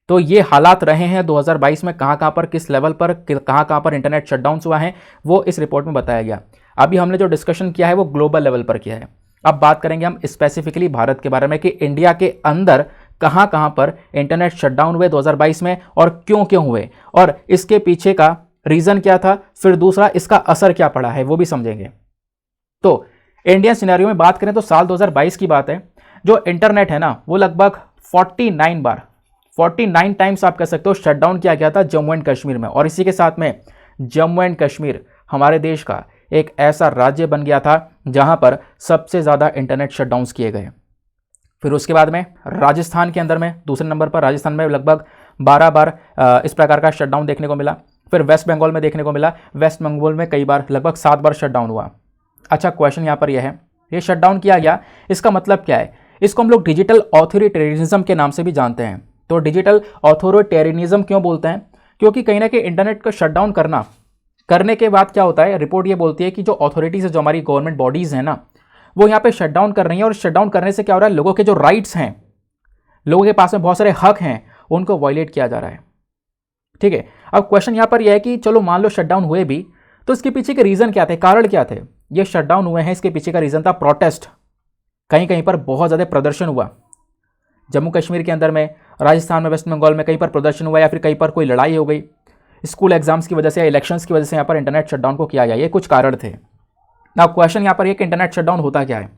तो ये हालात रहे हैं 2022 में, कहाँ पर किस लेवल पर कहाँ पर इंटरनेट शटडाउन्स हुआ है वो इस रिपोर्ट में बताया गया। अभी हमने जो डिस्कशन किया है वो ग्लोबल लेवल पर किया है। अब बात करेंगे हम स्पेसिफिकली भारत के बारे में कि इंडिया के अंदर कहाँ पर इंटरनेट शटडाउन हुए 2022 में और क्यों हुए, और इसके पीछे का रीज़न क्या था, फिर दूसरा इसका असर क्या पड़ा है वो भी समझेंगे। तो इंडियन सिनेरियो में बात करें तो साल 2022 की बात है, जो इंटरनेट है ना वो लगभग 49 टाइम्स आप कह सकते हो शट डाउन किया गया था जम्मू एंड कश्मीर में। और इसी के साथ में जम्मू एंड कश्मीर हमारे देश का एक ऐसा राज्य बन गया था जहां पर सबसे ज़्यादा इंटरनेट शटडाउन्स किए गए। फिर उसके बाद में राजस्थान के अंदर में दूसरे नंबर पर राजस्थान में लगभग 12 बार इस प्रकार का शटडाउन देखने को मिला। फिर वेस्ट बंगाल में देखने को मिला, वेस्ट बंगाल में कई बार लगभग 7 बार शटडाउन हुआ। अच्छा, क्वेश्चन यहाँ पर यह है, ये शटडाउन किया गया, इसका मतलब क्या है? इसको हम लोग डिजिटल ऑथोरिटेरियनिज्म के नाम से भी जानते हैं। तो डिजिटल ऑथोरिटेरियनिज्म क्यों बोलते हैं? क्योंकि कहीं ना कहीं इंटरनेट को शटडाउन करने के बाद क्या होता है, रिपोर्ट ये बोलती है कि जो अथॉरिटीज़ है, जो हमारी गवर्नमेंट बॉडीज़ हैं ना, वो यहाँ पे शटडाउन कर रही हैं। और शटडाउन करने से क्या हो रहा है, लोगों के जो राइट्स हैं, लोगों के पास में बहुत सारे हक हैं, उनको वायलेट किया जा रहा है। ठीक है, अब क्वेश्चन यहाँ पर यह है कि चलो मान लो शटडाउन हुए भी, तो इसके पीछे के रीज़न क्या थे, कारण क्या थे? ये शटडाउन हुए हैं, इसके पीछे का रीज़न था प्रोटेस्ट। कहीं कहीं पर बहुत ज़्यादा प्रदर्शन हुआ, जम्मू कश्मीर के अंदर में, राजस्थान में, वेस्ट बंगाल में कहीं पर प्रदर्शन हुआ, या फिर कहीं पर कोई लड़ाई हो गई, स्कूल एग्जाम्स की वजह से या इलेक्शंस की वजह से यहाँ पर इंटरनेट शटडाउन को किया गया। ये कुछ कारण थे ना। क्वेश्चन यहाँ पर ये कि इंटरनेट शटडाउन होता क्या है?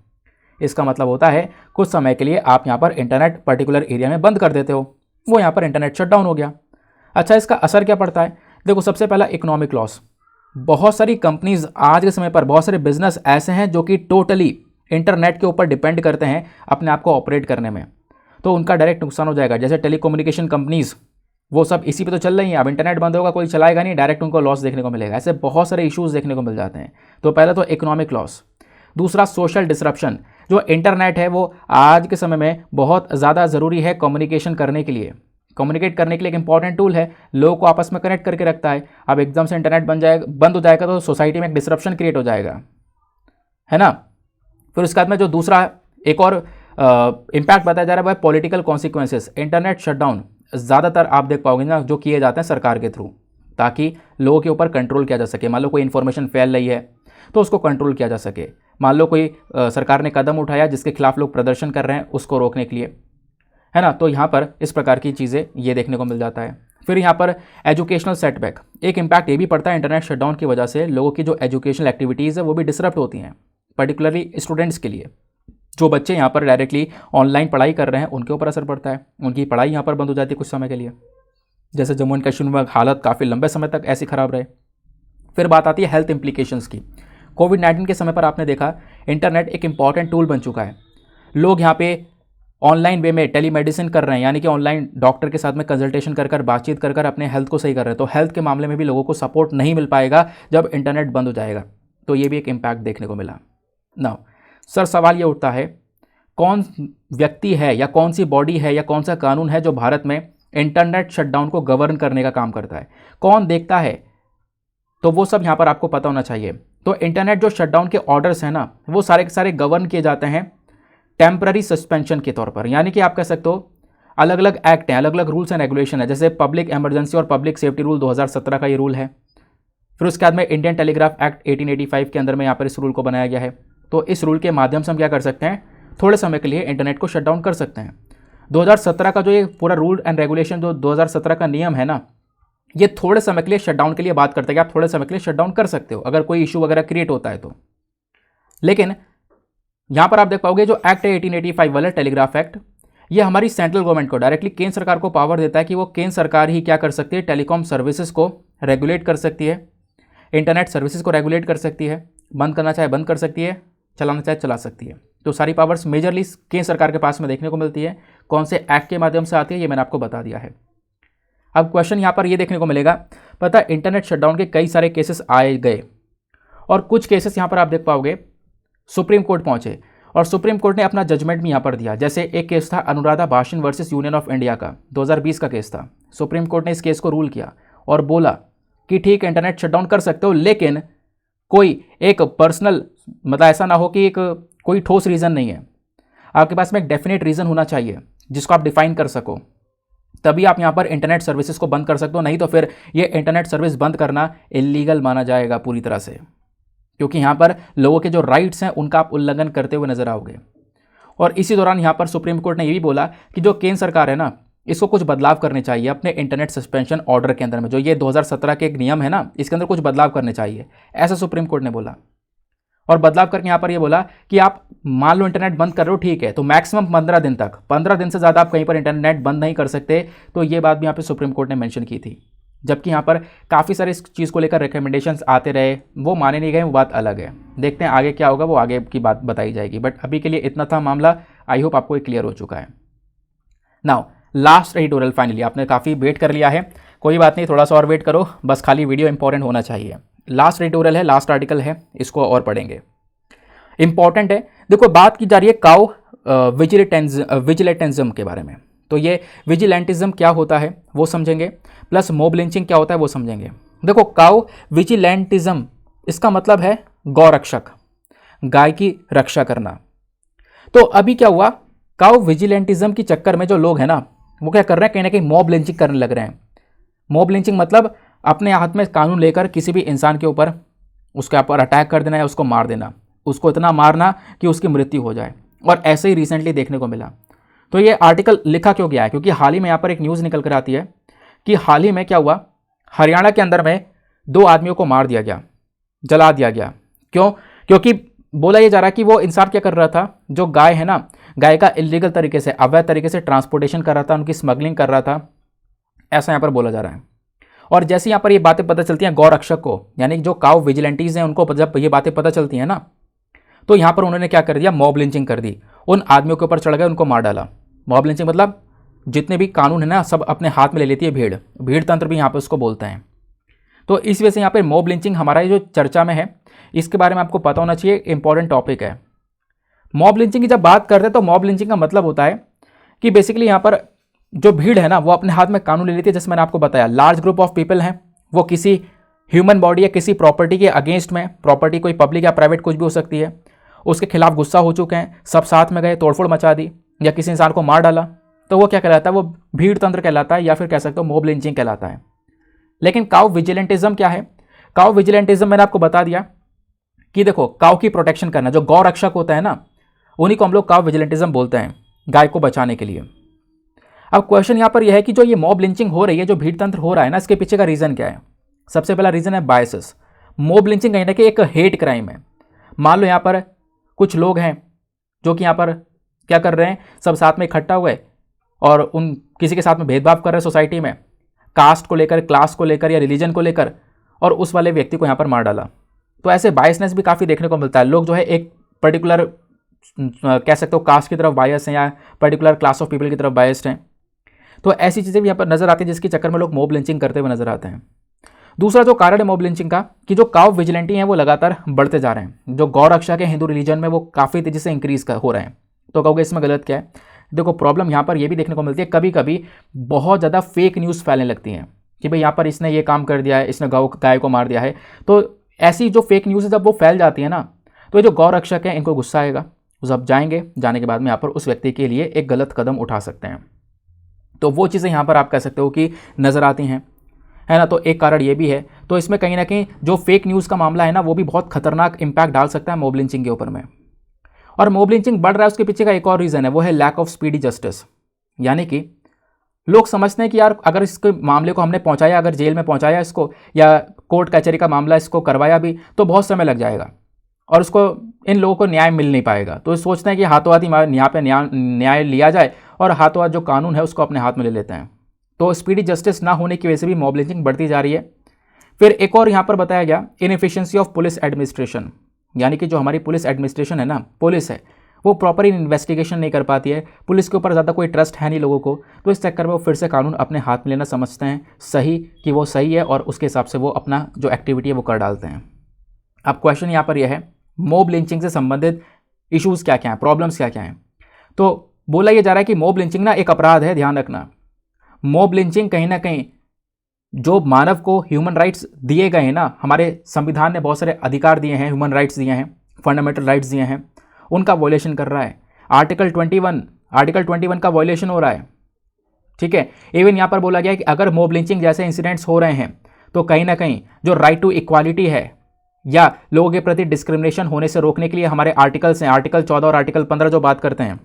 इसका मतलब होता है कुछ समय के लिए आप यहाँ पर इंटरनेट पर्टिकुलर एरिया में बंद कर देते हो, वो यहाँ पर इंटरनेट शटडाउन हो गया। अच्छा, इसका असर क्या पड़ता है? देखो, सबसे पहला इकोनॉमिक लॉस। बहुत सारी कंपनीज आज के समय पर, बहुत सारे बिजनेस ऐसे हैं जो कि टोटली इंटरनेट के ऊपर डिपेंड करते हैं अपने आप को ऑपरेट करने में, तो उनका डायरेक्ट नुकसान हो जाएगा। जैसे टेलीकम्युनिकेशन कंपनीज, वो सब इसी पे तो चल रही हैं। अब इंटरनेट बंद होगा, कोई चलाएगा नहीं, डायरेक्ट उनको लॉस देखने को मिलेगा। ऐसे बहुत सारे इश्यूज देखने को मिल जाते हैं। तो पहला तो इकोनॉमिक लॉस, दूसरा सोशल डिसरप्शन। जो इंटरनेट है वो आज के समय में बहुत ज़्यादा ज़रूरी है कम्युनिकेशन करने के लिए। कम्युनिकेट करने के लिए एक इंपॉर्टेंट टूल है, लोगों को आपस में कनेक्ट करके रखता है। अब एकदम से इंटरनेट बंद हो जाएगा तो सोसाइटी में एक डिसरप्शन क्रिएट हो जाएगा, है ना। फिर उसके बाद में जो दूसरा एक और इम्पैक्ट बताया जा रहा है वो है पॉलिटिकल कॉन्सिक्वेंसेस। इंटरनेट शटडाउन ज़्यादातर आप देख पाओगे ना, जो किए जाते हैं सरकार के थ्रू, ताकि लोगों के ऊपर कंट्रोल किया जा सके। मान लो कोई इन्फॉर्मेशन फैल रही है तो उसको कंट्रोल किया जा सके। मान लो कोई सरकार ने कदम उठाया जिसके खिलाफ लोग प्रदर्शन कर रहे हैं, उसको रोकने के लिए, है ना। तो यहाँ पर इस प्रकार की चीज़ें ये देखने को मिल जाता है। फिर यहाँ पर एजुकेशनल सेटबैक, एक इम्पैक्ट ये भी पड़ता है इंटरनेट शटडाउन की वजह से। लोगों की जो एजुकेशनल एक्टिविटीज़ है वो भी डिसरप्ट होती हैं, पर्टिकुलरली स्टूडेंट्स के लिए। जो बच्चे यहाँ पर डायरेक्टली ऑनलाइन पढ़ाई कर रहे हैं उनके ऊपर असर पड़ता है, उनकी पढ़ाई यहाँ पर बंद हो जाती है कुछ समय के लिए। जैसे जम्मू एंड कश्मीर में हालत काफ़ी लंबे समय तक ऐसी ख़राब रहे। फिर बात आती है हेल्थ इंप्लीकेशंस की। कोविड-19 के समय पर आपने देखा इंटरनेट एक इंपॉर्टेंट टूल बन चुका है। लोग यहाँ पे ऑनलाइन वे में टेलीमेडिसिन कर रहे हैं, यानी कि ऑनलाइन डॉक्टर के साथ में कंसल्टेशन कर बातचीत कर अपने हेल्थ को सही कर रहे हैं। तो हेल्थ के मामले में भी लोगों को सपोर्ट नहीं मिल पाएगा जब इंटरनेट बंद हो जाएगा। तो ये भी एक इम्पैक्ट देखने को मिला। नाउ सर, सवाल ये उठता है, कौन व्यक्ति है या कौन सी बॉडी है या कौन सा कानून है जो भारत में इंटरनेट शटडाउन को गवर्न करने का काम करता है? कौन देखता है? तो वो सब यहाँ पर आपको पता होना चाहिए। तो इंटरनेट जो शटडाउन के ऑर्डर्स हैं ना, वो सारे के सारे गवर्न किए जाते हैं टेम्पररी सस्पेंशन के तौर पर। यानी कि आप कह सकते हो अलग अलग एक्ट हैं, अलग अलग रूल्स एंड रेगुलेशन है। जैसे पब्लिक इमरजेंसी और पब्लिक सेफ्टी रूल 2017 का ये रूल है। फिर उसके बाद में इंडियन टेलीग्राफ एक्ट 1885 के अंदर में यहाँ पर इस रूल को बनाया गया है। तो इस रूल के माध्यम से हम क्या कर सकते हैं, थोड़े समय के लिए इंटरनेट को शटडाउन कर सकते हैं। 2017 का जो ये पूरा रूल एंड रेगुलेशन, जो 2017 का नियम है ना, ये थोड़े समय के लिए शटडाउन के लिए बात करते हैं कि आप थोड़े समय के लिए शटडाउन कर सकते हो अगर कोई इशू वगैरह क्रिएट होता है तो। लेकिन यहाँ पर आप देख पाओगे जो एक्ट है 1885 वाला टेलीग्राफ एक्ट, ये हमारी सेंट्रल गवर्नमेंट को, डायरेक्टली केंद्र सरकार को पावर देता है कि वो केंद्र सरकार ही क्या कर सकती है, टेलीकॉम सर्विसेज को रेगुलेट कर सकती है, इंटरनेट सर्विसेज को रेगुलेट कर सकती है, बंद करना चाहे बंद कर सकती है, चलाना चाहे चला सकती है। तो सारी पावर्स मेजरली केंद्र सरकार के पास में देखने को मिलती है। कौन से एक्ट के माध्यम से आती है ये मैंने आपको बता दिया है। अब क्वेश्चन यहाँ पर ये देखने को मिलेगा, पता है इंटरनेट शटडाउन के कई सारे केसेस आए गए और कुछ केसेस यहाँ पर आप देख पाओगे सुप्रीम कोर्ट पहुँचे और सुप्रीम कोर्ट ने अपना जजमेंट भी यहाँ पर दिया। जैसे एक केस था Anuradha Bhasin versus Union of India का, 2020 का केस था। सुप्रीम कोर्ट ने इस केस को रूल किया और बोला कि ठीक है इंटरनेट शटडाउन कर सकते हो, लेकिन कोई एक पर्सनल, मतलब ऐसा ना हो कि एक कोई ठोस रीज़न नहीं है, आपके पास में एक डेफिनेट रीज़न होना चाहिए जिसको आप डिफाइन कर सको, तभी आप यहाँ पर इंटरनेट सर्विसेज को बंद कर सकते हो। नहीं तो फिर ये इंटरनेट सर्विस बंद करना इलीगल माना जाएगा पूरी तरह से, क्योंकि यहाँ पर लोगों के जो राइट्स हैं उनका आप उल्लंघन करते हुए नजर आओगे। और इसी दौरान यहाँ पर सुप्रीम कोर्ट ने ये भी बोला कि जो केंद्र सरकार है ना, इसको कुछ बदलाव करने चाहिए अपने इंटरनेट सस्पेंशन ऑर्डर के अंदर में, जो ये 2017 के एक नियम है ना, इसके अंदर कुछ बदलाव करने चाहिए, ऐसा सुप्रीम कोर्ट ने बोला। और बदलाव करके यहाँ पर ये बोला कि आप मान लो इंटरनेट बंद कर रहे हो, ठीक है, तो मैक्सिमम 15 दिन तक, 15 दिन से ज़्यादा आप कहीं पर इंटरनेट बंद नहीं कर सकते। तो ये बात भी यहाँ पे सुप्रीम कोर्ट ने मेंशन की थी, जबकि यहाँ पर काफ़ी सारे इस चीज़ को लेकर रिकमेंडेशंस आते रहे, वो माने नहीं गए, वो बात अलग है। देखते हैं आगे क्या होगा, वो आगे की बात बताई जाएगी, बट अभी के लिए इतना था मामला। आई होप आपको क्लियर हो चुका है। नाउ लास्ट एडिटोरियल, फाइनली आपने काफ़ी वेट कर लिया है, कोई बात नहीं, थोड़ा सा और वेट करो, बस खाली वीडियो इंपॉर्टेंट होना चाहिए। लास्ट एडिटोरियल है, लास्ट आर्टिकल है, इसको और पढ़ेंगे, इंपॉर्टेंट है। देखो बात की जा रही है काउ विजिलेंटिज्म के बारे में। तो ये विजिलेंटिज्म क्या होता है वो समझेंगे, प्लस मॉब लिंचिंग क्या होता है वो समझेंगे। देखो काउ विजिलेंटिज्म, इसका मतलब है गौरक्षक, गाय की रक्षा करना। तो अभी क्या हुआ, काउ विजिलेंटिज्म की चक्कर में जो लोग हैं ना, वो क्या कर रहे हैं, कहीं ना कहीं मॉब लिंचिंग करने लग रहे हैं। मॉब लिंचिंग मतलब अपने हाथ में कानून लेकर किसी भी इंसान के ऊपर, उसके ऊपर अटैक कर देना या उसको मार देना, उसको इतना मारना कि उसकी मृत्यु हो जाए। और ऐसे ही रिसेंटली देखने को मिला। तो ये आर्टिकल लिखा क्यों गया है, क्योंकि हाल ही में यहाँ पर एक न्यूज़ निकल कर आती है कि हाल ही में क्या हुआ, हरियाणा के अंदर में 2 आदमियों को मार दिया गया, जला दिया गया। क्यों? क्योंकि बोला ये जा रहा है कि वो इंसान क्या कर रहा था, जो गाय है ना, गाय का इलीगल तरीके से, अवैध तरीके से ट्रांसपोर्टेशन कर रहा था, उनकी स्मगलिंग कर रहा था, ऐसा यहाँ पर बोला जा रहा है। और जैसे यहाँ पर ये बातें पता चलती हैं गौरक्षक को, यानी जो काउ विजिलेंटीज हैं उनको जब ये बातें पता चलती हैं ना, तो यहाँ पर उन्होंने क्या कर दिया, मॉब लिंचिंग कर दी, उन आदमियों के ऊपर चढ़ गए, उनको मार डाला। मॉब लिंचिंग मतलब जितने भी कानून है ना, सब अपने हाथ में ले लेती है भीड़, भीड़ तंत्र भी यहाँ पर उसको बोलते हैं। तो इस वजह से यहाँ पर मॉब लिंचिंग हमारा जो चर्चा में है, इसके बारे में आपको पता होना चाहिए, इंपॉर्टेंट टॉपिक है। मॉब लिंचिंग की जब बात करते हैं तो मॉब लिंचिंग का मतलब होता है कि बेसिकली यहाँ पर जो भीड़ है ना, वो अपने हाथ में कानून ले लेती है। जैसे मैंने आपको बताया, लार्ज ग्रुप ऑफ पीपल हैं, वो किसी ह्यूमन बॉडी या किसी प्रॉपर्टी के अगेंस्ट में, प्रॉपर्टी कोई पब्लिक या प्राइवेट कुछ भी हो सकती है, उसके खिलाफ गुस्सा हो चुके हैं, सब साथ में गए, तोड़फोड़ मचा दी या किसी इंसान को मार डाला, तो वो क्या कहलाता है, वो भीड़ तंत्र कहलाता है, या फिर कह सकते हो मॉब लिंचिंग कहलाता है। लेकिन काउ विजिलेंटिज्म क्या है? काउ विजिलेंटिज्म मैंने आपको बता दिया कि देखो, काउ की प्रोटेक्शन करना, जो गौ रक्षक होता है ना, उन्हीं को हम लोग काउ विजिलेंटिज्म बोलते हैं, गाय को बचाने के लिए। अब क्वेश्चन यहाँ पर यह है कि जो ये मॉब लिंचिंग हो रही है, जो भीड़ तंत्र हो रहा है ना, इसके पीछे का रीज़न क्या है? सबसे पहला रीज़न है बायसेस। मॉब लिंचिंग कहीं ना कहीं एक हेट क्राइम है। मान लो यहाँ पर कुछ लोग हैं जो कि यहाँ पर क्या कर रहे हैं, सब साथ में इकट्ठा हुए और उन किसी के साथ में भेदभाव कर रहे हैं सोसाइटी में, कास्ट को लेकर, क्लास को लेकर या रिलीजन को लेकर, और उस वाले व्यक्ति को यहाँ पर मार डाला। तो ऐसे बायसनेस भी काफ़ी देखने को मिलता है। लोग जो है एक पर्टिकुलर कह सकते हो कास्ट की तरफ बायस हैं या पर्टिकुलर क्लास ऑफ पीपल की तरफ बायस्ड हैं। तो ऐसी चीज़ें भी यहाँ पर नजर आती हैं, जिसके चक्कर में लोग मॉब लिंचिंग करते हुए नजर आते हैं। दूसरा जो कारण है मॉब लिंचिंग का, कि जो काउ विजिलेंटी हैं वो लगातार बढ़ते जा रहे हैं। जो गौ रक्षा के हिंदू रिलीजन में वो काफ़ी तेज़ी से इंक्रीज हो रहे हैं। तो कहोगे इसमें गलत क्या है? देखो प्रॉब्लम यहाँ पर ये भी देखने को मिलती है, कभी कभी बहुत ज़्यादा फेक न्यूज़ फैलने लगती हैं कि भाई यहाँ पर इसने ये काम कर दिया है, इसने गाय को मार दिया है। तो ऐसी जो फेक न्यूज़ है जब वो फैल जाती है ना, तो ये जो गौ रक्षक हैं इनको गुस्सा आएगा, जब जाएंगे, जाने के बाद में यहाँ पर उस व्यक्ति के लिए एक गलत कदम उठा सकते हैं। तो वो चीज़ें यहाँ पर आप कह सकते हो कि नज़र आती हैं, है ना। तो एक कारण ये भी है। तो इसमें कहीं ना कहीं जो फेक न्यूज़ का मामला है ना, वो भी बहुत खतरनाक इंपैक्ट डाल सकता है मॉब लिंचिंग के ऊपर में। और मॉब लिंचिंग बढ़ रहा है, उसके पीछे का एक और रीज़न है, वो है लैक ऑफ स्पीडी जस्टिस। यानी कि लोग समझते हैं कि यार अगर इसके मामले को हमने पहुंचाया, अगर जेल में पहुंचाया इसको, या कोर्ट कचहरी का मामला इसको करवाया भी, तो बहुत समय लग जाएगा और उसको, इन लोगों को न्याय मिल नहीं पाएगा। तो सोचते हैं कि हाथों हाथ ही यहाँ पे न्याय लिया जाए, और हाथों हाथ जो कानून है उसको अपने हाथ में ले लेते हैं। तो स्पीडी जस्टिस ना होने की वजह से भी मॉब लिंचिंग बढ़ती जा रही है। फिर एक और यहाँ पर बताया गया, इनएफिशिएंसी ऑफ पुलिस एडमिनिस्ट्रेशन, यानी कि जो हमारी पुलिस एडमिनिस्ट्रेशन है ना, पुलिस है, वो प्रॉपर इन्वेस्टिगेशन नहीं कर पाती है, पुलिस के ऊपर ज़्यादा कोई ट्रस्ट है नहीं लोगों को। तो इस चक्कर में वो फिर से कानून अपने हाथ में लेना समझते हैं सही, कि वो सही है, और उसके हिसाब से वो अपना जो एक्टिविटी है वो कर डालते हैं। अब क्वेश्चन यहाँ पर यह है, मॉब लिंचिंग से संबंधित इश्यूज़ क्या क्या हैं, प्रॉब्लम्स क्या क्या हैं? तो बोला यह जा रहा है कि मॉब लिंचिंग ना एक अपराध है, ध्यान रखना। मॉब लिंचिंग कहीं ना कहीं जो मानव को ह्यूमन राइट्स दिए गए हैं ना, हमारे संविधान ने बहुत सारे अधिकार दिए हैं, ह्यूमन राइट्स दिए हैं, फंडामेंटल राइट्स दिए हैं, उनका वॉयलेशन कर रहा है। आर्टिकल 21 का वॉयलेशन हो रहा है, ठीक है। इवन यहाँ पर बोला गया है कि अगर मॉब लिंचिंग जैसे इंसिडेंट्स हो रहे हैं, तो कहीं ना कहीं जो राइट टू इक्वालिटी है, या लोगों के प्रति डिस्क्रिमिनेशन होने से रोकने के लिए हमारे आर्टिकल्स हैं, आर्टिकल 14 और आर्टिकल 15 जो बात करते हैं,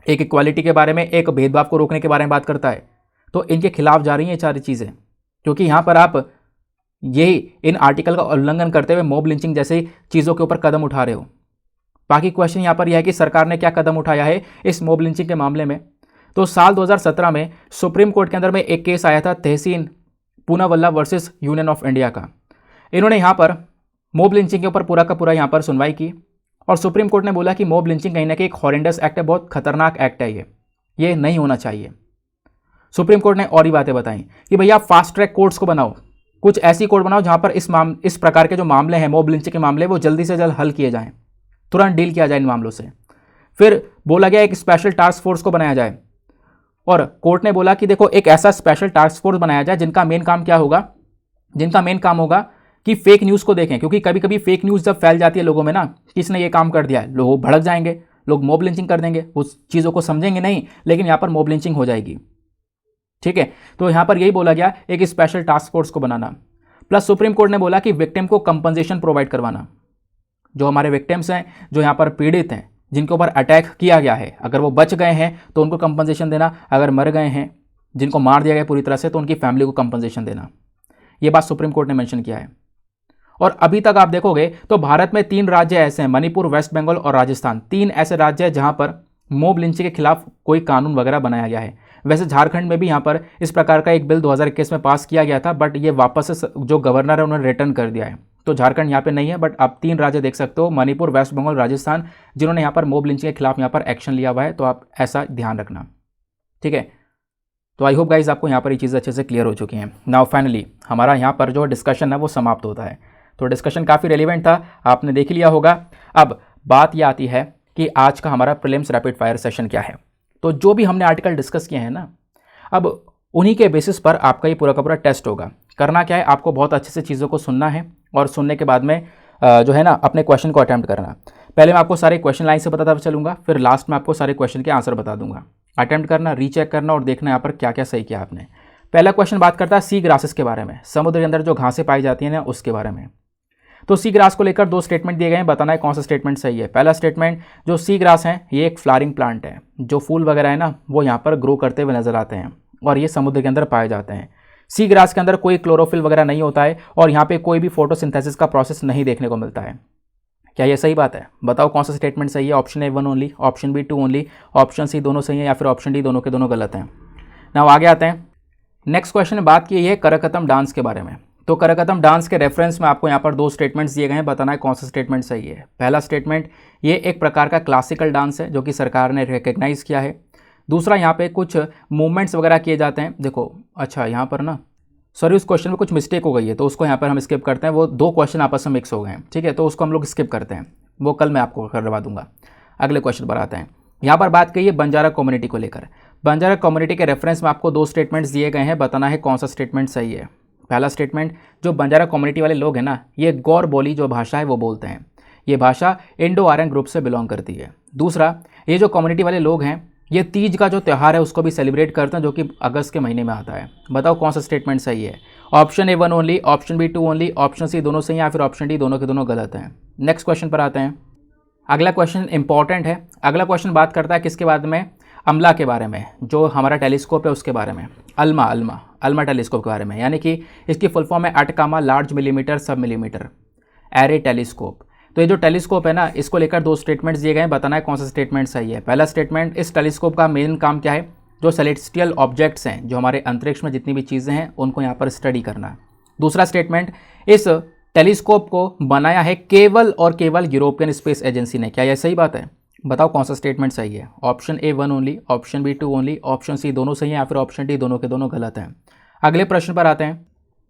एक इक्वालिटी के बारे में, एक भेदभाव को रोकने के बारे में बात करता है। तो इनके खिलाफ जा रही हैं ये सारी चीज़ें, क्योंकि यहाँ पर आप यही इन आर्टिकल का उल्लंघन करते हुए मॉब लिंचिंग जैसे चीज़ों के ऊपर कदम उठा रहे हो। बाकी क्वेश्चन यहाँ पर यह है कि सरकार ने क्या कदम उठाया है इस मॉब लिंचिंग के मामले में। तो साल 2017 में सुप्रीम कोर्ट के अंदर में एक केस आया था Tehseen Poonawalla versus Union of India का। इन्होंने यहाँ पर मॉब लिंचिंग के ऊपर पूरा का पूरा यहाँ पर सुनवाई की और सुप्रीम कोर्ट ने बोला कि मॉब लिंचिंग कहीं ना कहीं एक हॉरेंडस एक्ट है, बहुत खतरनाक एक्ट है, ये नहीं होना चाहिए। सुप्रीम कोर्ट ने और भी बातें बताई कि भैया फास्ट ट्रैक कोर्ट्स को बनाओ, कुछ ऐसी कोर्ट बनाओ जहाँ पर इस प्रकार के जो मामले हैं मॉब लिंचिंग के मामले वो जल्दी से जल्द हल किए जाएँ, तुरंत डील किया जाए इन मामलों से। फिर बोला गया एक स्पेशल टास्क फोर्स को बनाया जाए और कोर्ट ने बोला कि देखो एक ऐसा स्पेशल टास्क फोर्स बनाया जाए जिनका मेन काम क्या होगा, जिनका मेन काम होगा कि फेक न्यूज़ को देखें, क्योंकि कभी कभी फेक न्यूज़ जब फैल जाती है लोगों में ना, किसने ये काम कर दिया है, लोग भड़क जाएंगे, लोग मॉब लिंचिंग कर देंगे, उस चीज़ों को समझेंगे नहीं, लेकिन यहाँ पर मॉब लिंचिंग हो जाएगी। ठीक है, तो यहाँ पर यही बोला गया एक स्पेशल टास्क फोर्स को बनाना। प्लस सुप्रीम कोर्ट ने बोला कि विक्टिम को कंपनसेशन प्रोवाइड करवाना। जो हमारे विक्टिम्स हैं, जो यहाँ पर पीड़ित हैं, जिनके ऊपर अटैक किया गया है, अगर वो बच गए हैं तो उनको कंपनसेशन देना, अगर मर गए हैं, जिनको मार दिया गया पूरी तरह से, तो उनकी फैमिली को कंपनसेशन देना। ये बात सुप्रीम कोर्ट ने मेंशन किया है। और अभी तक आप देखोगे तो भारत में 3 राज्य ऐसे हैं, मणिपुर, वेस्ट बंगाल और राजस्थान, 3 ऐसे राज्य हैं जहां पर मॉब लिंचिंग के खिलाफ कोई कानून वगैरह बनाया गया है। वैसे झारखंड में भी यहाँ पर इस प्रकार का एक बिल 2021 में पास किया गया था, बट ये वापस से जो गवर्नर है उन्होंने रिटर्न कर दिया है, तो झारखंड यहाँ पे नहीं है। बट आप 3 राज्य देख सकते हो, मणिपुर, वेस्ट बंगाल, राजस्थान, जिन्होंने यहाँ पर मॉब लिंचिंग के खिलाफ यहाँ पर एक्शन लिया हुआ है, तो आप ऐसा ध्यान रखना। ठीक है, तो आई होप गाइज आपको यहाँ पर ये चीज़ें अच्छे से क्लियर हो चुकी हैं। नाउ फाइनली हमारा यहाँ पर जो डिस्कशन है वो समाप्त होता है। तो डिस्कशन काफ़ी रेलिवेंट था, आपने देख लिया होगा। अब बात ये आती है कि आज का हमारा प्रीलिम्स रैपिड फायर सेशन क्या है। तो जो भी हमने आर्टिकल डिस्कस किए हैं ना, अब उन्हीं के बेसिस पर आपका ये पूरा का पूरा टेस्ट होगा। करना क्या है, आपको बहुत अच्छे से चीज़ों को सुनना है और सुनने के बाद में जो है ना अपने क्वेश्चन को अटैम्प्ट करना। पहले मैं आपको सारे क्वेश्चन लाइन से बताता चलूँगा, फिर लास्ट में आपको सारे क्वेश्चन के आंसर बता दूंगा। अटैम्प्ट करना, रीचेक करना और देखना यहाँ पर क्या क्या सही किया आपने। पहला क्वेश्चन बात करता है सी ग्रासेस के बारे में, समुद्र के अंदर जो घासें पाई जाती हैं ना उसके बारे में। तो सी ग्रास को लेकर 2 स्टेटमेंट दिए गए हैं, बताना है कौन सा स्टेटमेंट सही है। पहला स्टेटमेंट, जो सी ग्रास है ये एक फ्लावरिंग प्लांट है, जो फूल वगैरह है ना वो यहाँ पर ग्रो करते हुए नजर आते हैं और ये समुद्र के अंदर पाए जाते हैं। सी ग्रास के अंदर कोई क्लोरोफिल वगैरह नहीं होता है और यहाँ पे कोई भी फोटोसिंथेसिस का प्रोसेस नहीं देखने को मिलता है। क्या ये सही बात है? बताओ कौन सा स्टेटमेंट सही है। Option A 1 only, option B 2 only, option C दोनों सही है या फिर ऑप्शन डी दोनों के दोनों गलत हैं। नाउ आगे आते हैं। नेक्स्ट क्वेश्चन में बात की है करकतम डांस के बारे में। तो करकतम डांस के रेफरेंस में आपको यहाँ पर 2 स्टेटमेंट्स दिए गए हैं, बताना है कौन सा स्टेटमेंट सही है। पहला स्टेटमेंट, ये एक प्रकार का क्लासिकल डांस है जो कि सरकार ने रिकग्नाइज़ किया है। दूसरा, यहाँ पे कुछ मूवमेंट्स वगैरह किए जाते हैं। देखो अच्छा यहाँ पर ना सॉरी, उस क्वेश्चन में कुछ मिस्टेक हो गई है तो उसको यहाँ पर हम स्किप करते हैं। वो 2 क्वेश्चन आपस में मिक्स हो गए हैं, ठीक है, तो उसको हम लोग स्किप करते हैं, वो कल मैं आपको करवा दूंगा। अगले क्वेश्चन पर आते हैं। यहाँ पर बात करिए बंजारा कम्युनिटी को लेकर। बंजारा कम्युनिटी के रेफरेंस में आपको 2 स्टेटमेंट्स दिए गए हैं, बताना है कौन सा स्टेटमेंट सही है। पहला स्टेटमेंट, जो बंजारा कम्युनिटी वाले लोग हैं ना, ये गौर बोली जो भाषा है वो बोलते हैं। ये भाषा इंडो आर्यन ग्रुप से बिलोंग करती है। दूसरा, ये जो कम्युनिटी वाले लोग हैं ये तीज का जो त्यौहार है उसको भी सेलिब्रेट करते हैं, जो कि अगस्त के महीने में आता है। बताओ कौन सा स्टेटमेंट सही है। Option A 1 only, option B 2 only, option C दोनों सही है या फिर ऑप्शन डी दोनों के दोनों गलत हैं। नेक्स्ट क्वेश्चन पर आते हैं। अगला क्वेश्चन इंपॉर्टेंट है। अगला क्वेश्चन बात करता है किसके बारे में, अम्ला के बारे में, जो हमारा टेलीस्कोप है उसके बारे में, अल्मा टेलीस्कोप के बारे में, यानी कि इसकी फुल फॉर्म है अटकामा लार्ज मिलीमीटर सब मिलीमीटर एरे टेलीस्कोप। तो ये जो टेलीस्कोप है ना, इसको लेकर 2 स्टेटमेंट्स दिए गए हैं, बताना है कौन सा स्टेटमेंट सही है। पहला स्टेटमेंट, इस टेलीस्कोप का मेन काम क्या है, जो सेलेस्टियल ऑब्जेक्ट्स हैं, जो हमारे अंतरिक्ष में जितनी भी चीज़ें हैं उनको यहाँ पर स्टडी करना। दूसरा स्टेटमेंट, इस टेलीस्कोप को बनाया है केवल और केवल यूरोपियन स्पेस एजेंसी ने। क्या यह सही बात है? बताओ कौन सा स्टेटमेंट सही है। Option A 1 only, option B 2 only, option C दोनों सही है या फिर ऑप्शन डी दोनों के दोनों गलत हैं। अगले प्रश्न पर आते हैं।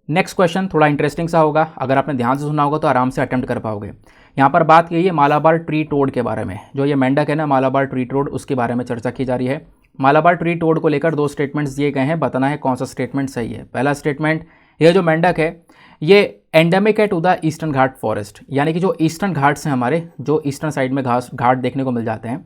नेक्स्ट क्वेश्चन थोड़ा इंटरेस्टिंग सा होगा, अगर आपने ध्यान से सुना होगा तो आराम से अटेम्प्ट कर पाओगे। यहाँ पर बात की है मालाबार ट्री टोड के बारे में, जो ये मेंढक है ना मालाबार ट्री टोड, उसके बारे में चर्चा की जा रही है। मालाबार ट्री टोड को लेकर 2 स्टेटमेंट्स दिए गए हैं, बताना है कौन सा स्टेटमेंट सही है। पहला स्टेटमेंट, यह जो मेंढक है ये एंडेमिक है to the Eastern Ghat forest, यानी कि जो ईस्टर्न घाट्स हैं हमारे, जो ईस्टर्न साइड में घाट देखने को मिल जाते हैं,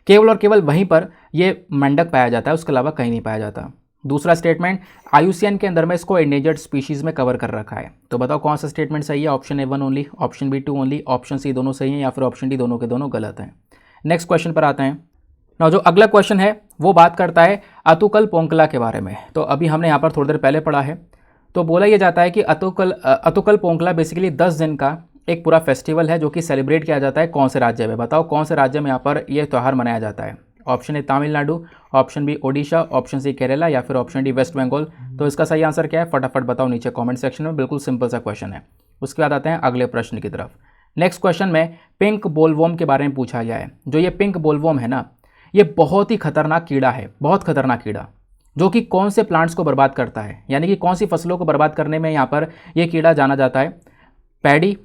केवल और केवल वहीं पर ये मेंढक पाया जाता है, उसके अलावा कहीं नहीं पाया जाता। दूसरा स्टेटमेंट, IUCN के अंदर में इसको एंडेंजर्ड स्पीशीज़ में कवर कर रखा है। तो बताओ कौन सा स्टेटमेंट सही है। Option A 1 only, option B 2 only, option C दोनों सही हैं या फिर ऑप्शन डी दोनों के दोनों गलत हैं। नेक्स्ट क्वेश्चन पर आते हैं। ना जो अगला क्वेश्चन है वो बात करता है अतुकल पोंकला के बारे में। तो अभी हमने यहाँ पर थोड़ी देर पहले पढ़ा है। तो बोला यह जाता है कि अतुकल पोंगला बेसिकली 10 दिन का एक पूरा फेस्टिवल है जो कि सेलिब्रेट किया जाता है कौन से राज्य में? बताओ कौन से राज्य में यहाँ पर यह त्यौहार मनाया जाता है? Option A Tamil Nadu, option B Odisha, option C Kerala या फिर ऑप्शन डी वेस्ट बंगाल। तो इसका सही आंसर क्या है फटाफट बताओ नीचे कमेंट सेक्शन में। बिल्कुल सिंपल सा क्वेश्चन है। उसके बाद आते हैं अगले प्रश्न की तरफ। नेक्स्ट क्वेश्चन में पिंक बोलवर्म के बारे में पूछा गया है। जो ये पिंक बोलवर्म है ना, ये बहुत ही खतरनाक कीड़ा है, बहुत खतरनाक कीड़ा, जो कि कौन से प्लांट्स को बर्बाद करता है, यानी कि कौन सी फसलों को बर्बाद करने में यहाँ पर यह कीड़ा जाना जाता है? पैडी,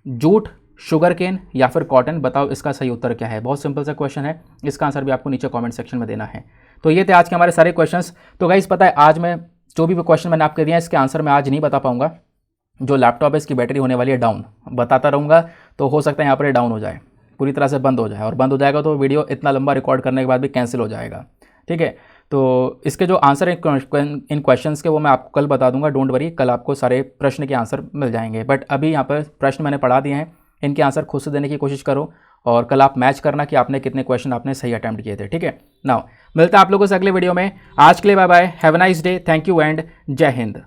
जूट, शुगर केन या फिर कॉटन। बताओ इसका सही उत्तर क्या है? बहुत सिंपल सा क्वेश्चन है, इसका आंसर भी आपको नीचे कमेंट सेक्शन में देना है। तो ये थे आज के हमारे सारे क्वेश्चंस। तो गाइस पता है आज मैं जो भी क्वेश्चन मैंने आपके दिए हैं इसके आंसर मैं आज नहीं बता पाऊंगा। जो लैपटॉप है इसकी बैटरी होने वाली है डाउन, बताता रहूँगा तो हो सकता है यहाँ पर डाउन हो जाए, पूरी तरह से बंद हो जाए, और बंद हो जाएगा तो वीडियो इतना लंबा रिकॉर्ड करने के बाद भी कैंसिल हो जाएगा। ठीक है, तो इसके जो आंसर इन क्वेश्चंस के वो मैं आपको कल बता दूंगा, डोंट वरी, कल आपको सारे प्रश्न के आंसर मिल जाएंगे। बट अभी यहाँ पर प्रश्न मैंने पढ़ा दिए हैं, इनके आंसर खुद से देने की कोशिश करो और कल आप मैच करना कि आपने कितने क्वेश्चन आपने सही अटैम्प्ट किए थे। ठीक है, नाउ मिलता है आप लोगों से अगले वीडियो में। आज के लिए bye bye, have a nice day, thank you and Jai Hind.